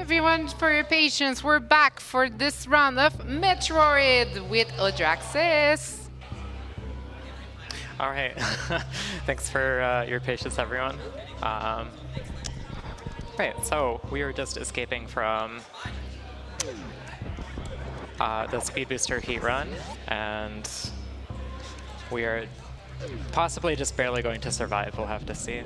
everyone for your patience. We're back for this round of Metroid with Audraxys. All right. Thanks for your patience, everyone. Right, so we were just escaping from the Speed Booster heat run, and we are possibly just barely going to survive. We'll have to see.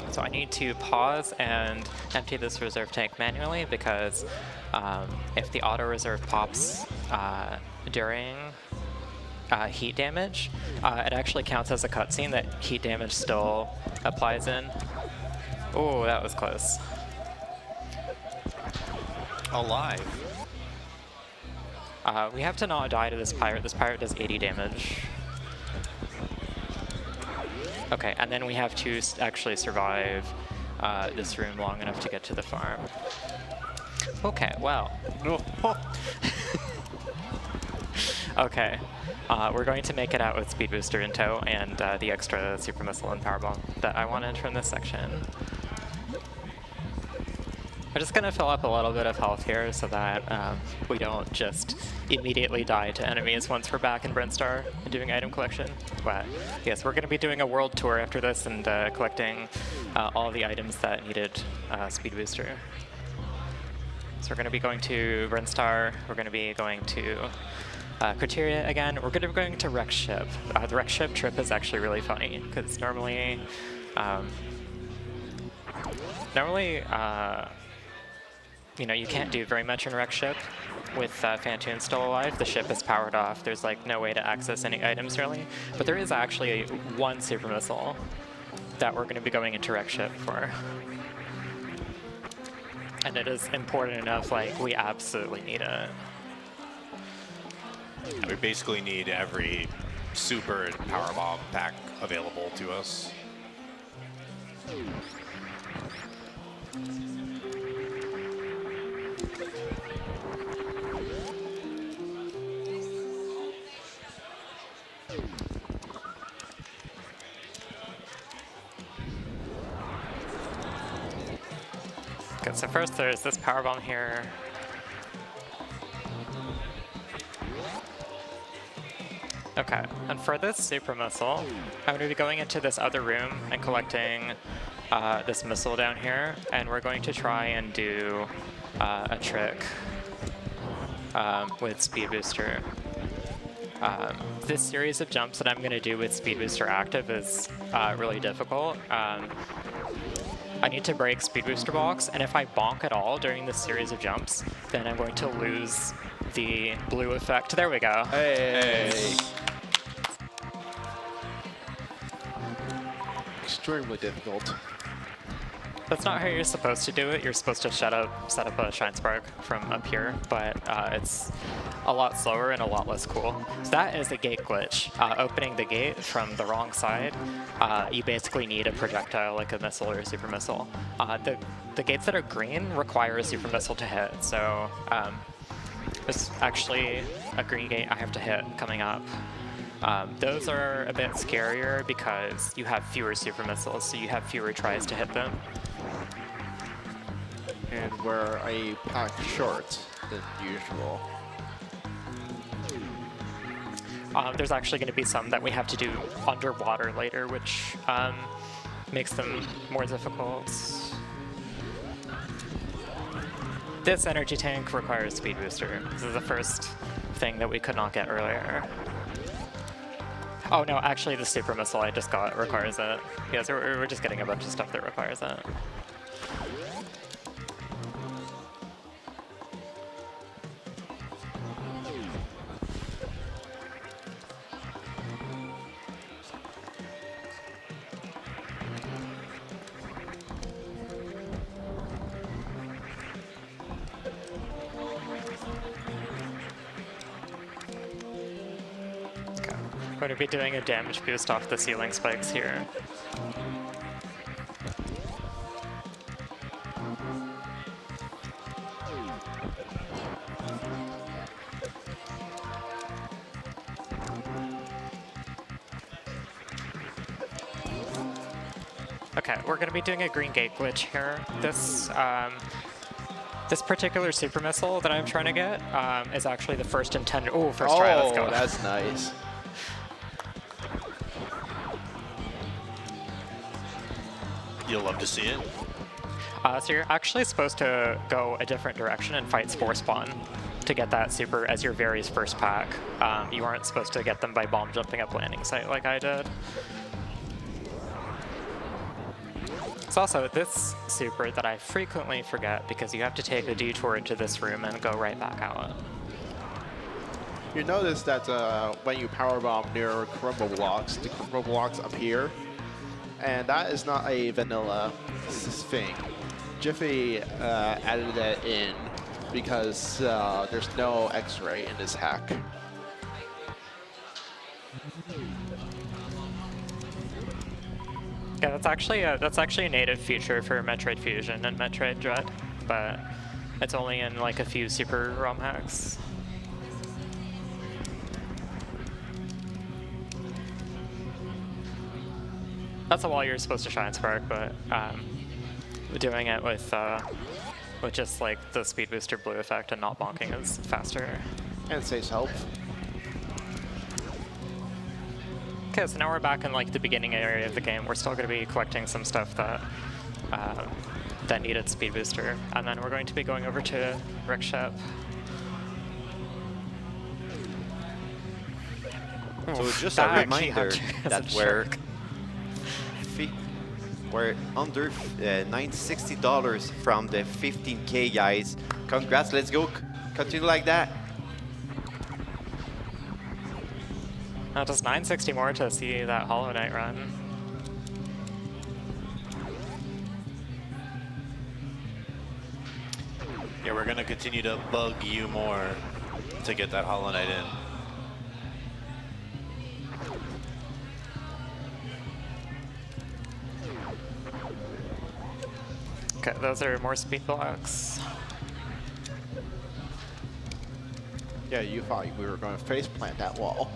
So I need to pause and empty this reserve tank manually because if the auto reserve pops during heat damage, it actually counts as a cutscene that heat damage still applies in. Oh, that was close. Alive. We have to not die to this pirate. This pirate does 80 damage. Okay, and then we have to actually survive this room long enough to get to the farm. Okay, well. Okay, we're going to make it out with Speed Booster in tow and the extra Super Missile and Power Bomb that I want to enter in this section. I'm just going to fill up a little bit of health here so that we don't just immediately die to enemies once we're back in Brinstar and doing item collection. But yes, we're going to be doing a world tour after this and collecting all the items that needed Speed Booster. So we're going to be going to Brinstar, we're going to be going to Criteria again, we're going to be going to Wreck Ship. The Wreck Ship trip is actually really funny because normally you know, you can't do very much in Wreck Ship with Phantoon still alive. The ship is powered off. There's like no way to access any items really. But there is actually one Super Missile that we're going to be going into Wreck Ship for. And it is important enough, like we absolutely need it. We basically need every super and power bomb pack available to us. Okay, so first there's this power bomb here. Okay, and for this super missile, I'm going to be going into this other room and collecting this missile down here, and we're going to try and do a trick with Speed Booster. This series of jumps that I'm going to do with Speed Booster active is really difficult. I need to break Speed Booster blocks, and if I bonk at all during this series of jumps, then I'm going to lose the blue effect. There we go. Hey. Extremely difficult. That's not how you're supposed to do it. You're supposed to set up a Shine Spark from up here, but it's a lot slower and a lot less cool. So that is a gate glitch. Opening the gate from the wrong side, you basically need a projectile like a missile or a super missile. The gates that are green require a super missile to hit, so there's actually a green gate I have to hit coming up. Those are a bit scarier because you have fewer super missiles, so you have fewer tries to hit them. And we're a pack short than usual. There's actually going to be some that we have to do underwater later, which makes them more difficult. This energy tank requires Speed Booster. This is the first thing that we could not get earlier. Oh no, actually the super missile I just got requires it. Yeah, so we're just getting a bunch of stuff that requires it. I'm going to be doing a damage boost off the ceiling spikes here. Okay, we're going to be doing a green gate glitch here. This This particular super missile that I'm trying to get is actually the first intended. Oh, first try. Let's go. That's nice. You'll love to see it. So you're actually supposed to go a different direction and fight Spore Spawn to get that super as your very first pack. You aren't supposed to get them by bomb jumping up landing site like I did. It's also this super that I frequently forget because you have to take a detour into this room and go right back out. You notice that when you powerbomb near crumble blocks, the crumble blocks appear. And that is not a vanilla thing. Jiffy added that in because there's no X-ray in this hack. Yeah, that's actually a native feature for Metroid Fusion and Metroid Dread, but it's only in like a few super ROM hacks. That's a wall you're supposed to shine spark, but doing it with just like the speed booster blue effect and not bonking is faster. And saves help. Okay, so now we're back in like the beginning area of the game. We're still going to be collecting some stuff that that needed speed booster, and then we're going to be going over to Rickship. So just a reminder that we're under $60 from the 15K, guys. Congrats, let's go. Continue like that. Just 960 more to see that Hollow Knight run. Yeah, we're gonna continue to bug you more to get that Hollow Knight in. Okay, those are more speed blocks. Yeah, you thought we were going to face plant that wall.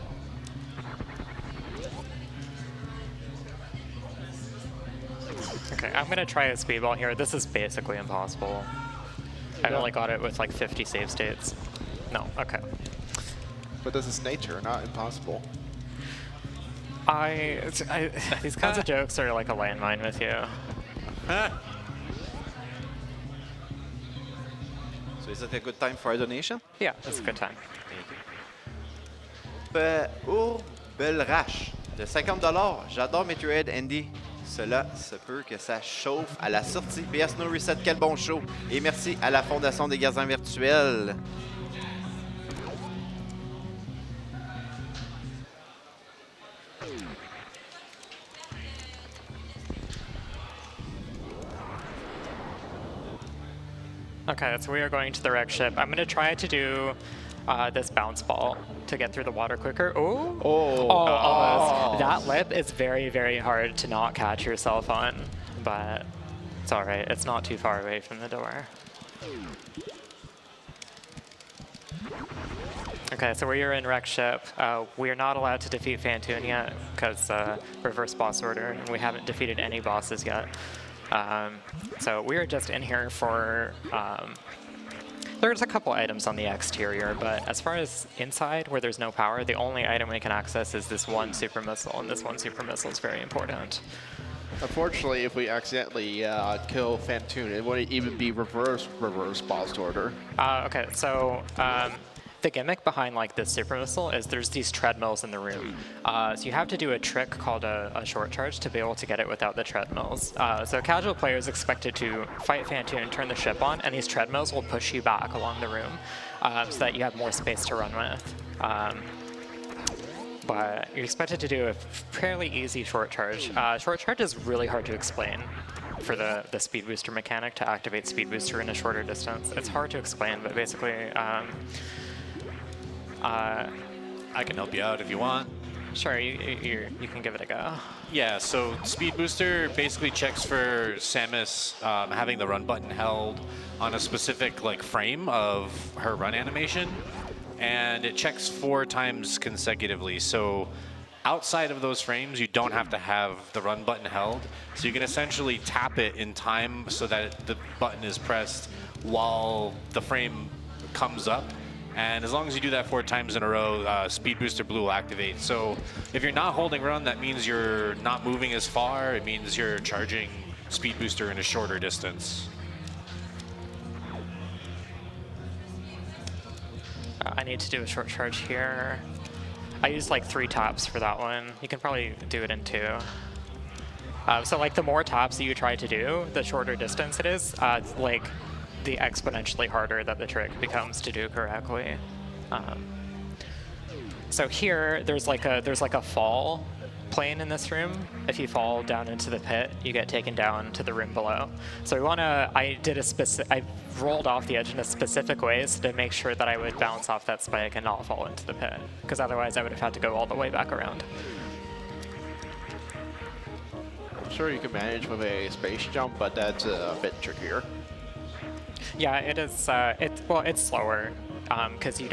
Okay, I'm gonna try a speedball here. This is basically impossible. I only got it with like 50 save states. No, okay. But this is nature, not impossible. These kinds of jokes are like a landmine with you. So is it a good time for a donation? Yeah, it's a good time. Audraxys de $50. J'adore Metroid, Andy. Cela se peut que ça chauffe à la sortie. PS No Reset, quel bon show. Et merci à la Fondation des Gardiens Virtuels. Okay, so we are going to the wreck ship. I'm going to try to do this bounce ball to get through the water quicker. Oh, almost. That lip is very, very hard to not catch yourself on, but it's all right. It's not too far away from the door. Okay, so we are in wreck ship. We are not allowed to defeat Phantoon yet because reverse boss order, and we haven't defeated any bosses yet. So we are just in here for, there's a couple items on the exterior, but as far as inside where there's no power, the only item we can access is this one super missile, and this one super missile is very important. Unfortunately, if we accidentally kill Phantoon, it wouldn't even be reverse boss order. Okay, so the gimmick behind like this super missile is there's these treadmills in the room. So you have to do a trick called a short charge to be able to get it without the treadmills. So casual players expected to fight Phantoon and turn the ship on, and these treadmills will push you back along the room so that you have more space to run with. But you're expected to do a fairly easy short charge. Short charge is really hard to explain for the speed booster mechanic to activate speed booster in a shorter distance. It's hard to explain, but basically I can help you out if you want. sure, you can give it a go. Yeah, so Speed Booster basically checks for Samus having the run button held on a specific like frame of her run animation, and it checks 4 times consecutively. So outside of those frames, you don't have to have the run button held. So you can essentially tap it in time so that the button is pressed while the frame comes up. And as long as you do that 4 times in a row, Speed Booster Blue will activate. So if you're not holding run, that means you're not moving as far. It means you're charging Speed Booster in a shorter distance. I need to do a short charge here. I used like 3 taps for that one. You can probably do it in 2. So like the more taps that you try to do, the shorter distance it is, like the exponentially harder that the trick becomes to do correctly. So here, there's like a fall plane in this room. If you fall down into the pit, you get taken down to the room below. So I rolled off the edge in a specific way to make sure that I would bounce off that spike and not fall into the pit, because otherwise I would have had to go all the way back around. I'm sure you can manage with a space jump, but that's a bit trickier. Yeah, it is. It's slower because you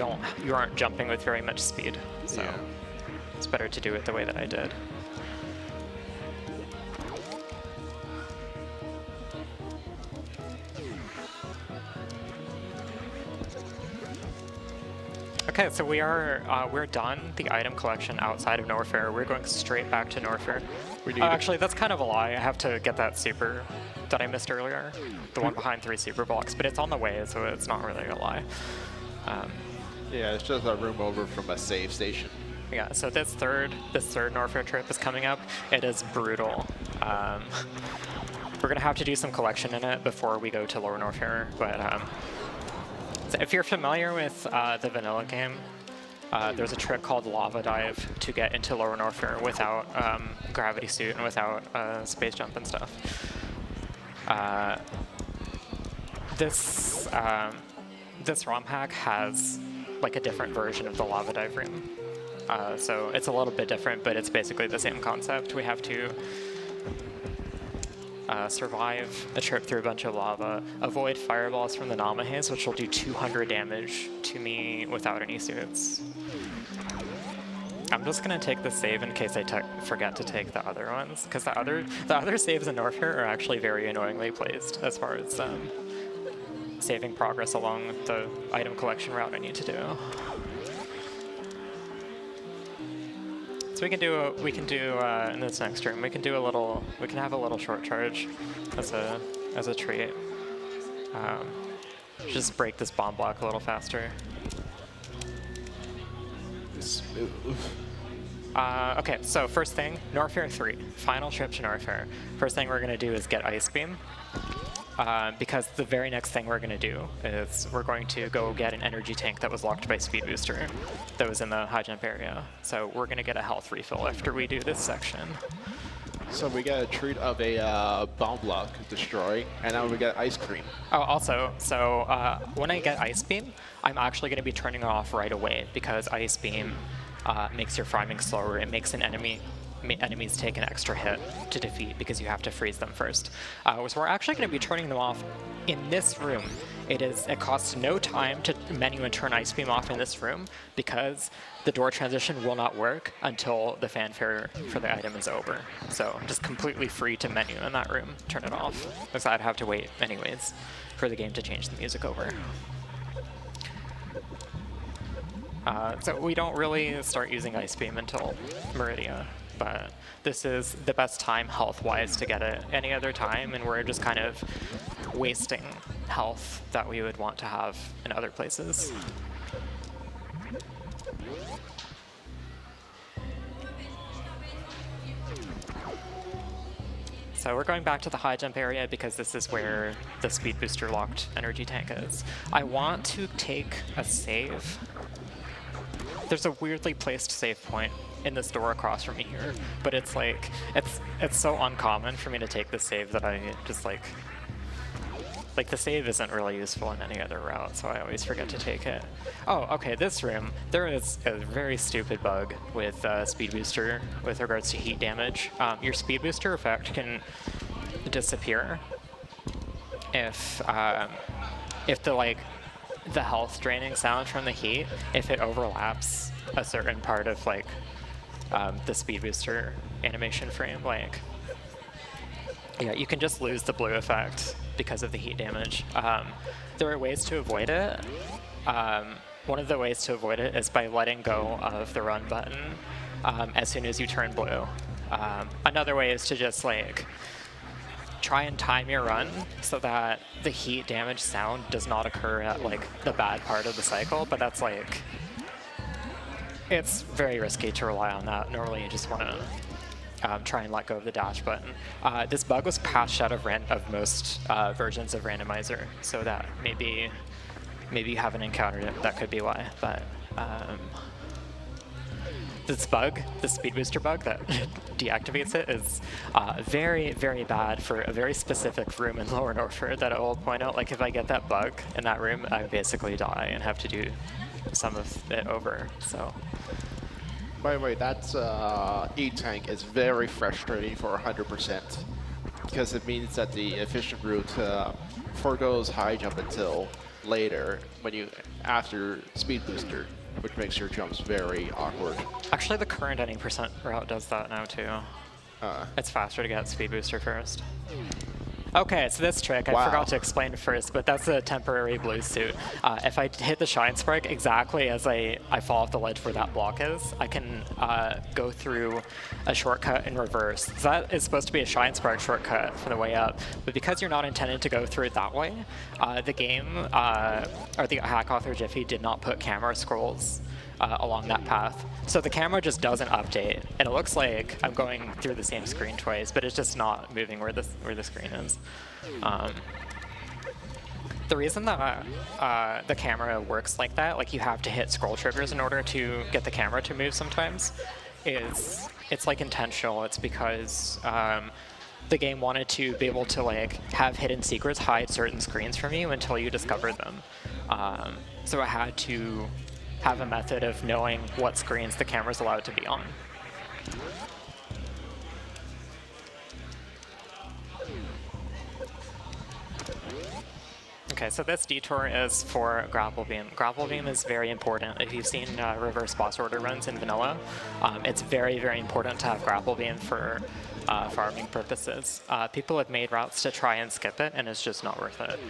aren't jumping with very much speed. So Yeah. it's better to do it the way that I did. Okay, so we're done the item collection outside of Norfair. We're going straight back to Norfair. Actually, that's kind of a lie. I have to get that super that I missed earlier, the one behind 3 super blocks, but it's on the way, so it's not really a lie. Yeah, it's just a room over from a save station. Yeah, so this third Norfair trip is coming up. It is brutal. We're gonna have to do some collection in it before we go to Lower Norfair, but so if you're familiar with the vanilla game, there's a trick called Lava Dive to get into Lower Norfair without gravity suit and without space jump and stuff. This ROM hack has like a different version of the Lava Dive room. So it's a little bit different, but it's basically the same concept. We have to survive a trip through a bunch of lava, avoid fireballs from the Namahes, which will do 200 damage to me without any suits. I'm just gonna take the save in case I forget to take the other ones, because the other saves in Norfair are actually very annoyingly placed as far as saving progress along the item collection route I need to do. So we can do in this next room. We can have a little short charge as a treat. Just break this bomb block a little faster. Smooth. Okay, so first thing, Norfair 3, final trip to Norfair. First thing we're gonna do is get Ice Beam. Because the very next thing we're going to do is we're going to go get an energy tank that was locked by Speed Booster that was in the high jump area. So we're going to get a health refill after we do this section. So we get a treat of a bomb block destroy, and now we get ice cream. Oh, also, so when I get Ice Beam, I'm actually going to be turning it off right away because Ice Beam makes your farming slower. It makes enemies take an extra hit to defeat because you have to freeze them first. So we're actually going to be turning them off in this room. It costs no time to menu and turn Ice Beam off in this room because the door transition will not work until the fanfare for the item is over. So just completely free to menu in that room, turn it off, because I'd have to wait anyways for the game to change the music over. So we don't really start using Ice Beam until Meridia. But this is the best time health-wise to get it any other time, and we're just kind of wasting health that we would want to have in other places. So we're going back to the high jump area because this is where the Speed Booster locked energy tank is. I want to take a save. There's a weirdly placed save point in this door across from me here, but it's like, it's so uncommon for me to take the save that I just like the save isn't really useful in any other route, so I always forget to take it. Oh, okay, this room, there is a very stupid bug with Speed Booster with regards to heat damage. Your Speed Booster effect can disappear if the health draining sound from the heat, if it overlaps a certain part of like the Speed Booster animation frame. Like, yeah, you can just lose the blue effect because of the heat damage. There are ways to avoid it. One of the ways to avoid it is by letting go of the run button as soon as you turn blue. Another way is to just like try and time your run so that the heat damage sound does not occur at like the bad part of the cycle, but that's like, it's very risky to rely on that. Normally you just want to try and let go of the dash button. This bug was patched out of most versions of Randomizer, so that maybe you haven't encountered it, that could be why, but this bug, the speed booster bug that deactivates it, is very, very bad for a very specific room in Lower Norford that I will point out. Like, if I get that bug in that room, I basically die and have to do some of it over, so. By the way, that E-Tank is very frustrating for 100%, because it means that the efficient route forgoes high jump until later after speed booster, which makes your jumps very awkward. Actually, the current any percent route does that now too. It's faster to get speed booster first. Okay, so this trick, I forgot to explain first, but that's a temporary blue suit. If I hit the Shine Spark exactly as I fall off the ledge where that block is, I can go through a shortcut in reverse. So that is supposed to be a Shine Spark shortcut from the way up, but because you're not intended to go through it that way, the game, or the hack author Jiffy did not put camera scrolls along that path. So the camera just doesn't update, and it looks like I'm going through the same screen twice, but it's just not moving where the screen is. The reason that the camera works like that, like you have to hit scroll triggers in order to get the camera to move sometimes, is it's like intentional. It's because the game wanted to be able to like have hidden secrets hide certain screens from you until you discovered them. So it had to have a method of knowing what screens the camera's allowed to be on. Okay, so this detour is for Grapple Beam. Grapple Beam is very important. If you've seen reverse boss order runs in vanilla, it's very, very important to have Grapple Beam for farming purposes. People have made routes to try and skip it, and it's just not worth it.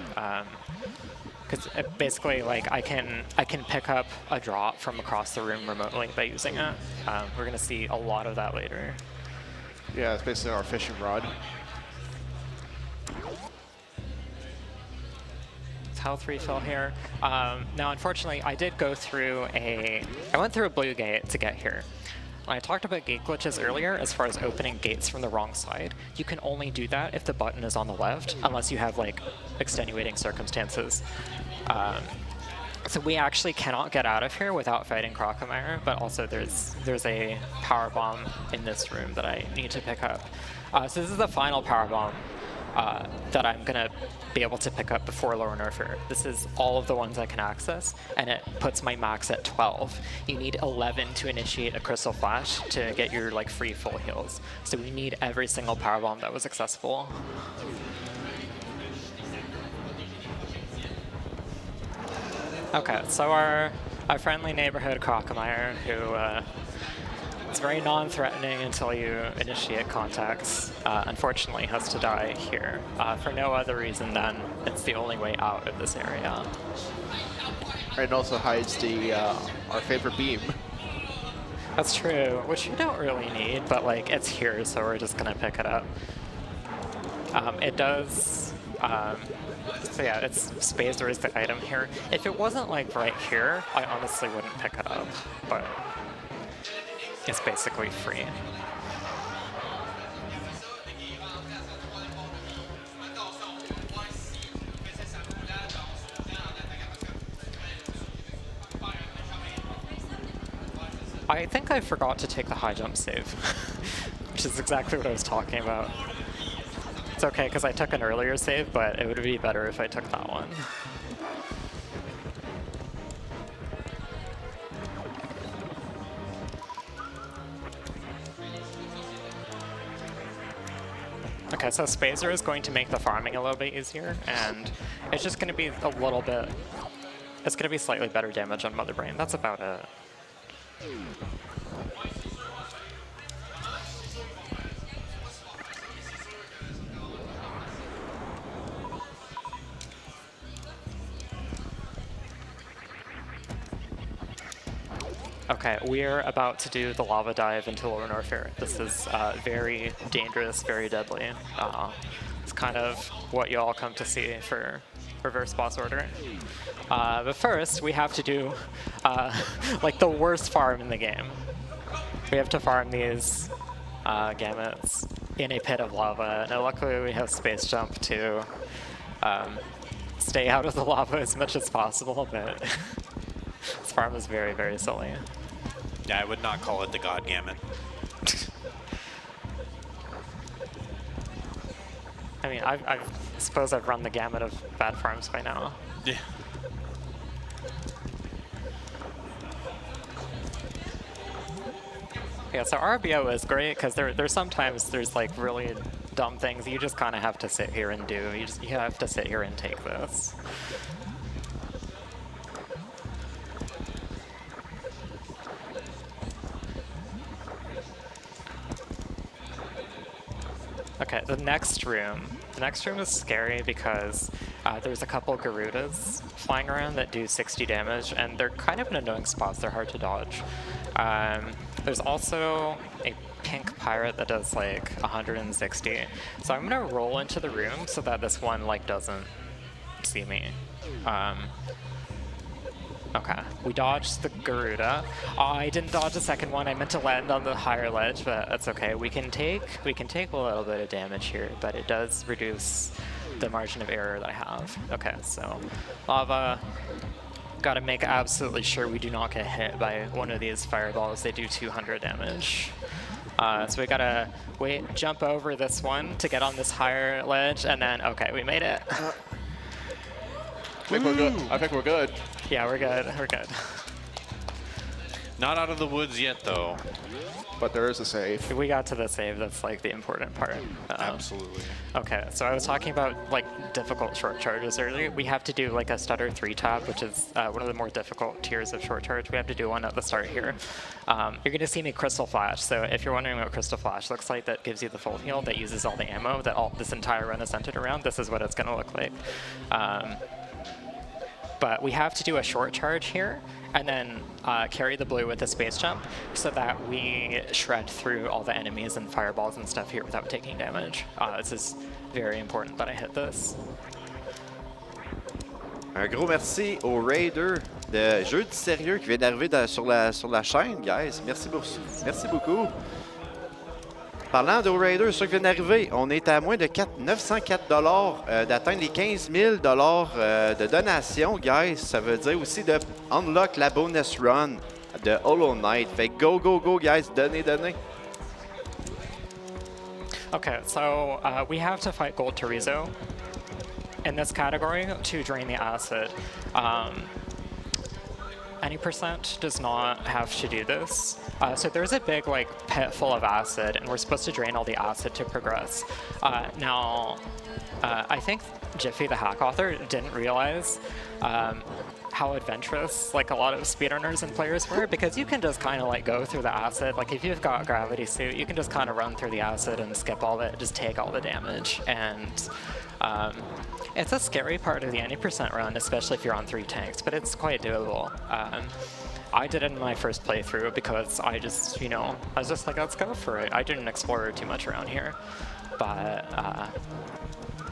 Because basically, like, I can pick up a drop from across the room remotely by using it. We're gonna see a lot of that later. Yeah, it's basically our fishing rod. Health refill here. Now, unfortunately, I did go through I went through a blue gate to get here. When I talked about gate glitches earlier, as far as opening gates from the wrong side, you can only do that if the button is on the left, unless you have like extenuating circumstances. So we actually cannot get out of here without fighting Crocomire, but also there's a power bomb in this room that I need to pick up. So this is the final power bomb that I'm gonna be able to pick up before Lower Norford. This is all of the ones I can access, and it puts my max at 12. You need 11 to initiate a Crystal Flash to get your like free full heals. So we need every single power bomb that was accessible. Okay, so our friendly neighborhood Crocomire, who it's very non-threatening until you initiate contacts, unfortunately has to die here for no other reason than it's the only way out of this area. And also hides our favorite beam. That's true, which we don't really need, but like it's here, so we're just gonna pick it up. It does, so yeah, it's Spazer is the item here. If it wasn't like right here, I honestly wouldn't pick it up, but it's basically free. I think I forgot to take the high jump save, which is exactly what I was talking about. It's okay, because I took an earlier save, but it would be better if I took that one. Okay, so Spazer is going to make the farming a little bit easier, and it's just going to be a little bit, it's going to be slightly better damage on Mother Brain. That's about it. Okay, we're about to do the lava dive into Lower Norfair. This is very dangerous, very deadly. It's kind of what you all come to see for reverse boss order. But first, we have to do like the worst farm in the game. We have to farm these gamuts in a pit of lava. Now, luckily, we have space jump to stay out of the lava as much as possible, but this farm is very, very silly. Yeah, I would not call it the God Gamut. I mean, I suppose I've run the gamut of bad farms by now. Yeah. Yeah, so RBO is great because there's sometimes there's like really dumb things you just kind of have to sit here and do. You have to sit here and take this. Okay, the next room. The next room is scary because there's a couple Garudas flying around that do 60 damage, and they're kind of in annoying spots. They're hard to dodge. There's also a pink pirate that does like 160. So I'm gonna roll into the room so that this one like doesn't see me. Okay, we dodged the Garuda. Oh, I didn't dodge the second one. I meant to land on the higher ledge, but that's okay. We can take a little bit of damage here, but it does reduce the margin of error that I have. Okay, so lava. Got to make absolutely sure we do not get hit by one of these fireballs. They do 200 damage. So we gotta jump over this one to get on this higher ledge, and then okay, we made it. I think we're good. I think we're good. Yeah, we're good. We're good. Not out of the woods yet, though. But there is a save. We got to the save. That's like the important part. Absolutely. Okay, so I was talking about like difficult short charges earlier. We have to do like a stutter 3-tap, which is one of the more difficult tiers of short charge. We have to do one at the start here. You're gonna see me Crystal Flash. So if you're wondering what Crystal Flash looks like, that gives you the full heal, that uses all the ammo that this entire run is centered around. This is what it's gonna look like. But we have to do a short charge here, and then carry the blue with a space jump so that we shred through all the enemies and fireballs and stuff here without taking damage. This is very important that I hit this. Un gros merci au Raider de Jeu du Sérieux qui vient d'arriver sur la chaîne, guys. Merci beaucoup. Parlant de Raider, ceux qui viennent d'arriver, on est à moins de 904 $ d'atteindre les 15 000 $ de donation, guys. Ça veut dire aussi de unlock la bonus run de Hollow Knight. Fait go, guys. Donnez. Okay, so we have to fight Gold Terizo in this category to drain the acid. Any percent does not have to do this. So there's a big like pit full of acid, and we're supposed to drain all the acid to progress. Now, I think Jiffy, the hack author, didn't realize how adventurous like a lot of speedrunners and players were, because you can just kind of like go through the acid. Like if you've got Gravity Suit, you can just kind of run through the acid and skip all of it, just take all the damage. And it's a scary part of the 90% run, especially if you're on 3 tanks, but it's quite doable. I did it in my first playthrough because I just, I was just like, let's go for it. I didn't explore too much around here, but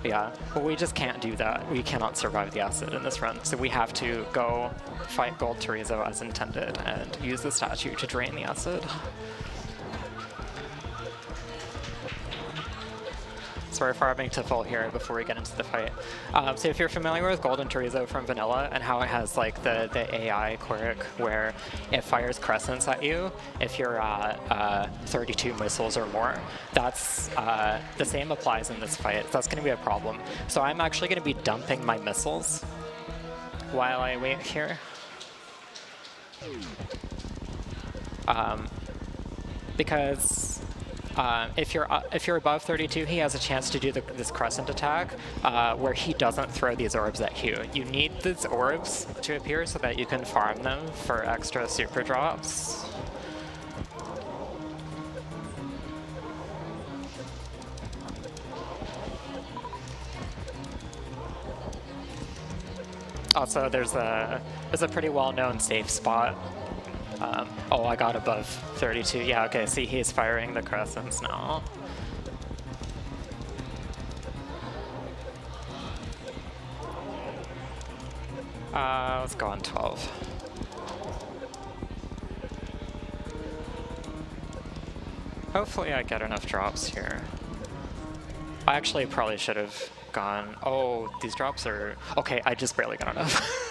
yeah, but we just can't do that. We cannot survive the acid in this run, so we have to go fight Gold Terizo as intended and use the statue to drain the acid. So we're farming to full here before we get into the fight. So if you're familiar with Golden Terizo from Vanilla and how it has like the AI quirk where it fires crescents at you if you're at 32 missiles or more, that's the same applies in this fight. That's going to be a problem. So I'm actually going to be dumping my missiles while I wait here. Because if you're above 32, he has a chance to do this crescent attack where he doesn't throw these orbs at you. You need these orbs to appear so that you can farm them for extra super drops. Also, there's a pretty well-known safe spot Oh, I got above 32. Yeah, okay, see, he's firing the crescents now. Let's go on 12. Hopefully I get enough drops here. I actually probably should have gone... Oh, these drops are... Okay, I just barely got enough.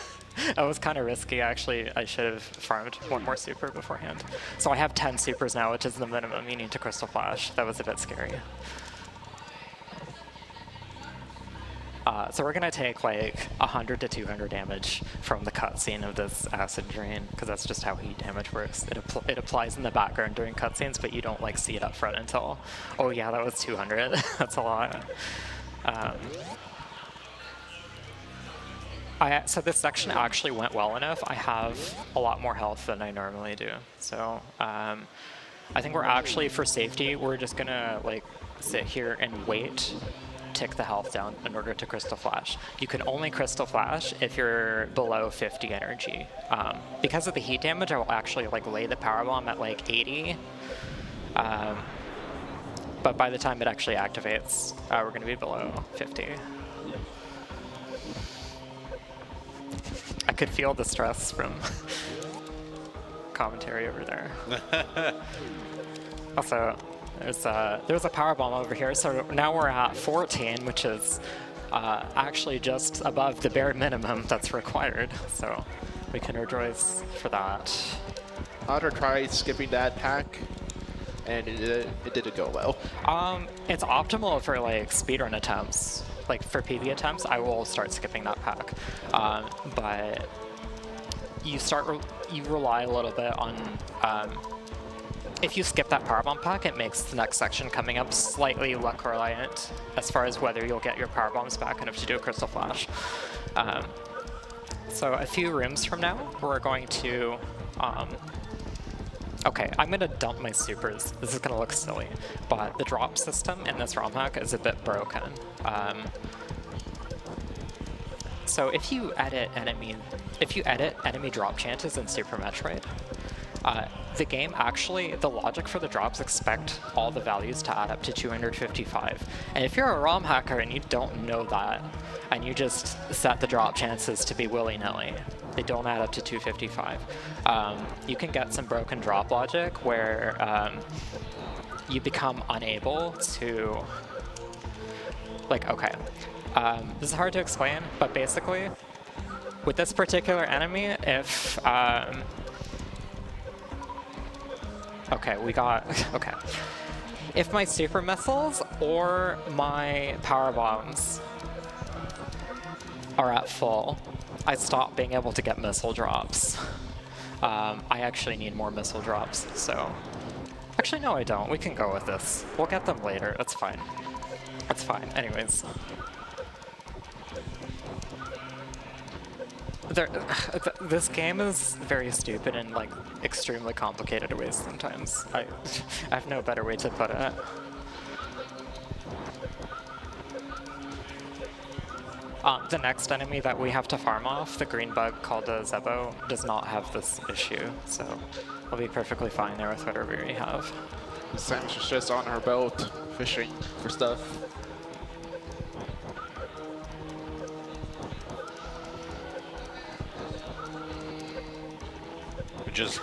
That was kind of risky. Actually, I should have farmed one more super beforehand. So I have 10 supers now, which is the minimum you need to Crystal Flash. That was a bit scary. So we're gonna take like 100 to 200 damage from the cutscene of this acid drain, because that's just how heat damage works. It applies in the background during cutscenes, but you don't like see it up front until... Oh yeah, that was 200. That's a lot. So this section actually went well enough. I have a lot more health than I normally do. So I think we're actually, for safety, we're just gonna like sit here and wait, tick the health down in order to Crystal Flash. You can only Crystal Flash if you're below 50 energy. Because of the heat damage, I will actually like lay the power bomb at like 80. But by the time it actually activates, we're gonna be below 50. I could feel the stress from commentary over there. Also, there's a power bomb over here, so now we're at 14, which is actually just above the bare minimum that's required. So we can rejoice for that. Audra tried skipping that pack, and it didn't go well. It's optimal for like speedrun attempts. Like for PB attempts, I will start skipping that pack. But you rely a little bit on, if you skip that powerbomb pack, it makes the next section coming up slightly luck reliant as far as whether you'll get your power bombs back enough to do a Crystal Flash. So a few rooms from now, we're going to, okay, I'm gonna dump my supers. This is gonna look silly, but the drop system in this ROM hack is a bit broken. So if you edit enemy drop chances in Super Metroid, the game actually, the logic for the drops expect all the values to add up to 255. And if you're a ROM hacker and you don't know that, and you just set the drop chances to be willy-nilly, they don't add up to 255. You can get some broken drop logic where you become unable to, like, okay. This is hard to explain, but basically, with this particular enemy, if, okay, okay. If my super missiles or my power bombs are at full, I stop being able to get missile drops. I actually need more missile drops, so... Actually, no, I don't. We can go with this. We'll get them later. That's fine. That's fine. Anyways. This game is very stupid in like extremely complicated ways sometimes. I have no better way to put it. The next enemy that we have to farm off, the green bug called a Zebo, does not have this issue, so we'll be perfectly fine there with whatever we have. Sam's just on her boat, fishing for stuff. Just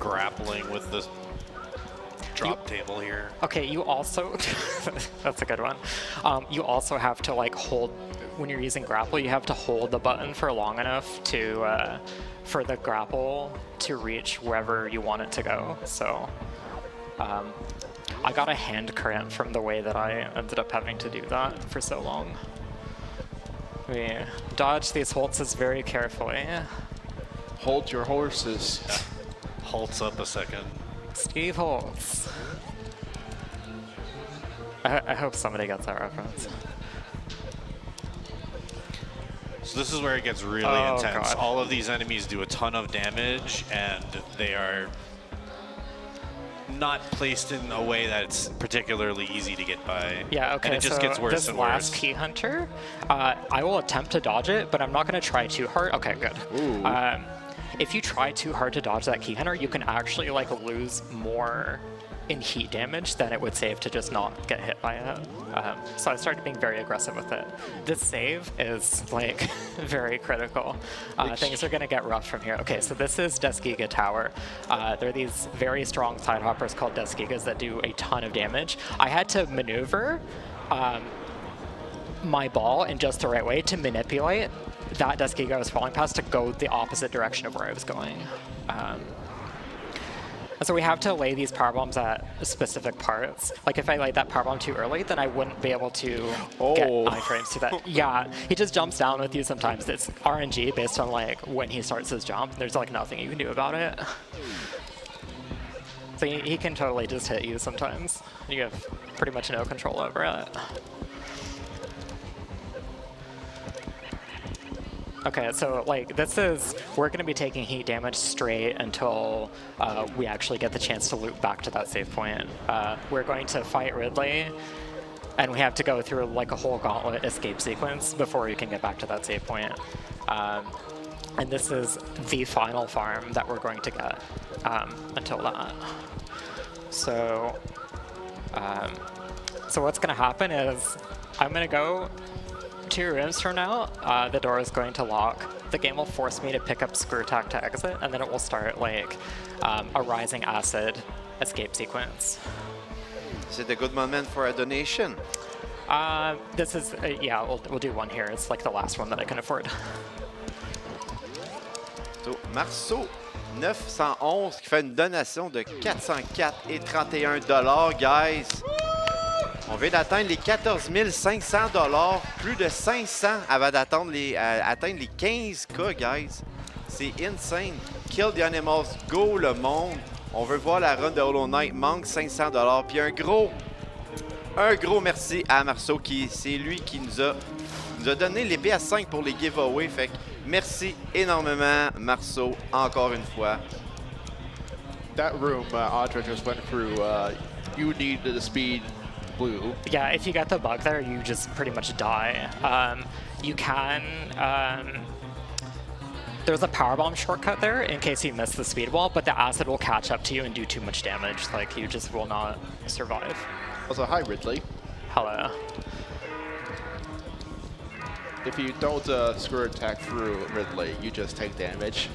grappling with the drop table here. Okay, you also, that's a good one. You also have to like hold, when you're using grapple, you have to hold the button for long enough to, for the grapple to reach wherever you want it to go. So, I got a hand cramp from the way that I ended up having to do that for so long. We dodge these holtzes very carefully. Hold your horses. Halts up a second. Steve Holtz. I hope somebody gets that reference. So this is where it gets really intense. God. All of these enemies do a ton of damage, and they are not placed in a way that's particularly easy to get by. Yeah, okay, and it just so gets worse this and last worse. Key Hunter, I will attempt to dodge it, but I'm not going to try too hard. Okay, good. if you try too hard to dodge that key hunter, you can actually like lose more in heat damage than it would save to just not get hit by it. So I started being very aggressive with it. This save is like very critical. Things are gonna get rough from here. Okay, so this is Desgiga Tower. There are these very strong side hoppers called Desgigas that do a ton of damage. I had to maneuver my ball in just the right way to manipulate that Desgiga I was falling past to go the opposite direction of where I was going. And so we have to lay these power bombs at specific parts. Like if I laid that power bomb too early, then I wouldn't be able to get iframes to that. Yeah, he just jumps down with you sometimes. It's RNG based on like when he starts his jump. There's like nothing you can do about it. So he can totally just hit you sometimes. You have pretty much no control over it. Okay, so like this is, we're gonna be taking heat damage straight until we actually get the chance to loop back to that save point. We're going to fight Ridley, and we have to go through like a whole gauntlet escape sequence before we can get back to that save point. And this is the final farm that we're going to get until that. So, so what's gonna happen is I'm gonna go 2 rooms from now, the door is going to lock. The game will force me to pick up screw attack to exit, and then it will start like a rising acid escape sequence. Is it a good moment for a donation? This is, yeah, we'll do one here. It's like the last one that I can afford. So, Marceau 911 qui fait une donation de 404,31 $, guys. On vient d'atteindre les 14 500 $, plus de 500 avant d'atteindre atteindre les 15K, guys. C'est insane. Kill the animals, go le monde. On veut voir la run de Hollow Knight, manque 500 $. Puis un gros merci à Marceau, c'est lui qui nous a donné les PS5 pour les giveaways. Fait que merci énormément, Marceau, encore une fois. That room Audra just went through, you need the speed blue. Yeah, if you get the bug there, you just pretty much die. You can... there's a powerbomb shortcut there in case you miss the speed wall, but the acid will catch up to you and do too much damage. Like, you just will not survive. Also, hi Ridley. Hello. If you don't screw attack through Ridley, you just take damage.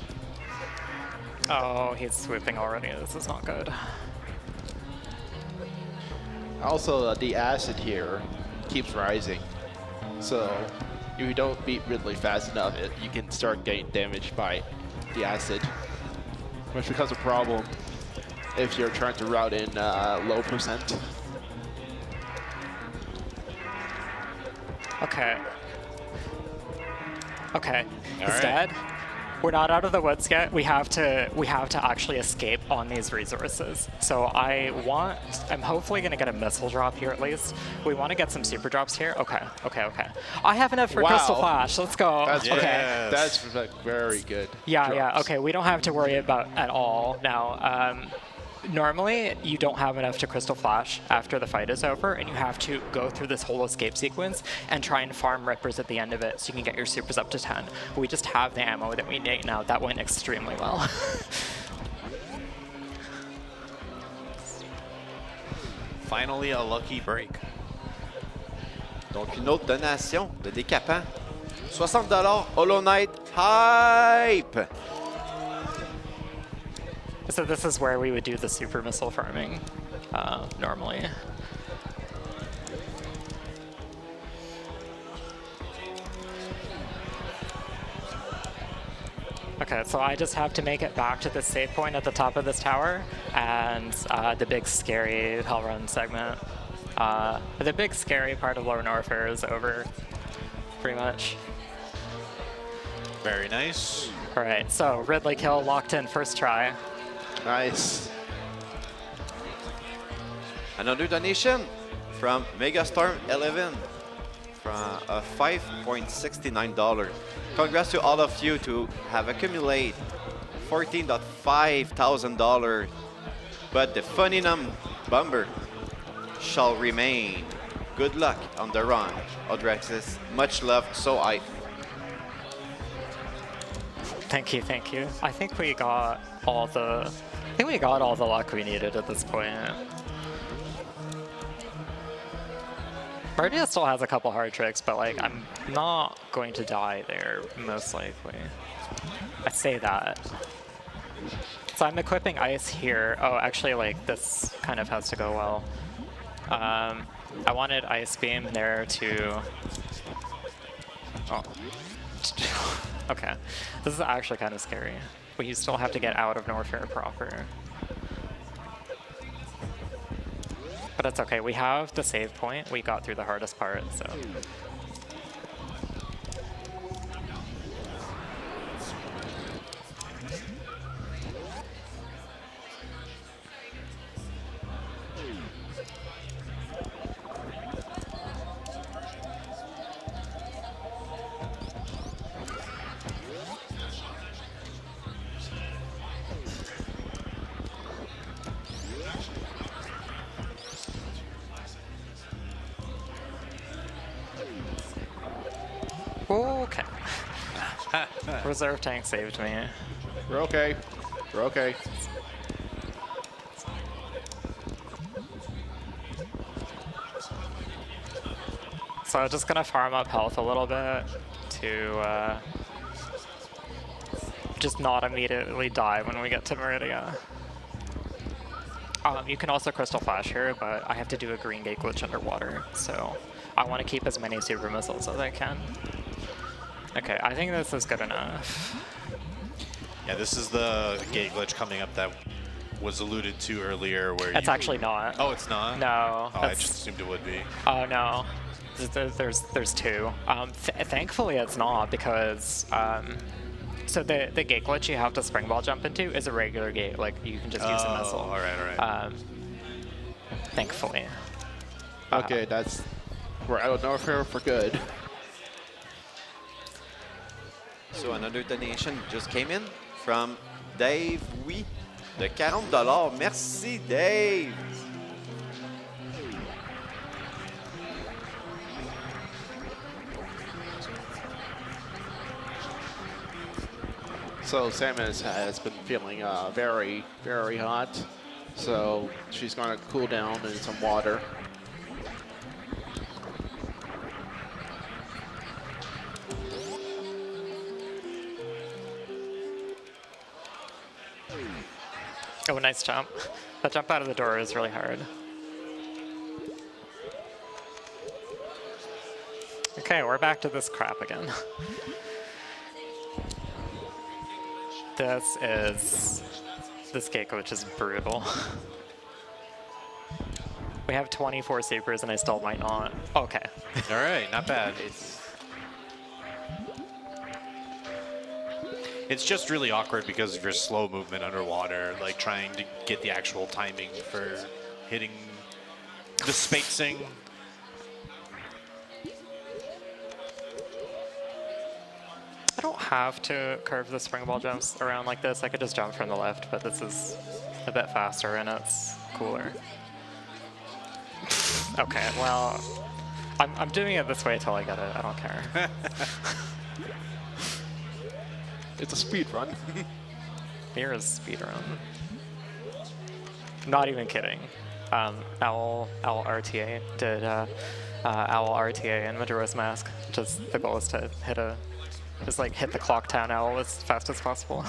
Oh, he's swooping already. This is not good. Also, the acid here keeps rising. So, if you don't beat Ridley fast enough, you can start getting damaged by the acid. Which becomes a problem if you're trying to route in low percent. Okay. Okay, he's right. dead. We're not out of the woods yet. We have to actually escape on these resources. So I'm hopefully gonna get a missile drop here at least. We want to get some super drops here. Okay. I have enough for Wow. Crystal Flash. Let's go. That's okay. That's like, very good. Yeah. drops. Okay, we don't have to worry about at all now. Normally, you don't have enough to Crystal Flash after the fight is over, and you have to go through this whole escape sequence and try and farm Rippers at the end of it so you can get your supers up to 10. We just have the ammo that we need now. That went extremely well. Finally, a lucky break. Donc, une autre donation de décapant. 60 $, Hollow Knight, hype! So this is where we would do the super missile farming normally. Okay, so I just have to make it back to the save point at the top of this tower and the big scary Hell Run segment. The big scary part of Lower Norfair is over, pretty much. Very nice. All right, so Ridley kill locked in first try. Nice. Another donation from Megastorm 11 from $5.69. Congrats to all of you to have accumulated $14.5 thousand. But the Funinum Bomber shall remain. Good luck on the run, Audraxys. Much love, so hype. Thank you, thank you. I think we got all the luck we needed at this point. Mardia still has a couple hard tricks, but like I'm not going to die there, most likely. I say that. So I'm equipping ice here. Oh, actually, like this kind of has to go well. I wanted ice beam there to. Oh. Okay. This is actually kind of scary. But you still have to get out of Norfair proper. But it's okay. We have the save point. We got through the hardest part, so. Okay. Reserve tank saved me. We're okay. We're okay. So I'm just gonna farm up health a little bit to just not immediately die when we get to Meridia. You can also Crystal Flash here, but I have to do a green gate glitch underwater, so I want to keep as many super missiles as I can. Okay, I think this is good enough. Yeah, this is the gate glitch coming up that was alluded to earlier where It's actually not. Oh, it's not? No. Oh, I just assumed it would be. Oh, no. There's two. Thankfully, it's not because... so the gate glitch you have to springball jump into is a regular gate. Like, you can just use a missile. All right. Thankfully. Okay, we're out of Norfair for good. So another donation just came in from Dave. Oui, de $40. Merci, Dave. So Samus has been feeling very, very hot. So she's going to cool down in some water. Oh, nice jump. That jump out of the door is really hard. Okay, we're back to this crap again. This gate glitch is brutal. We have 24 supers and I still might not. Okay. All right, not bad. It's just really awkward because of your slow movement underwater, like trying to get the actual timing for hitting the spacing. I don't have to curve the springball jumps around like this. I could just jump from the left, but this is a bit faster and it's cooler. Okay, well, I'm doing it this way until I get it. I don't care. It's a speed run. Here is speedrun. Not even kidding. Owl RTA did Owl RTA in Majora's Mask. Just the goal is to hit the clock town owl as fast as possible.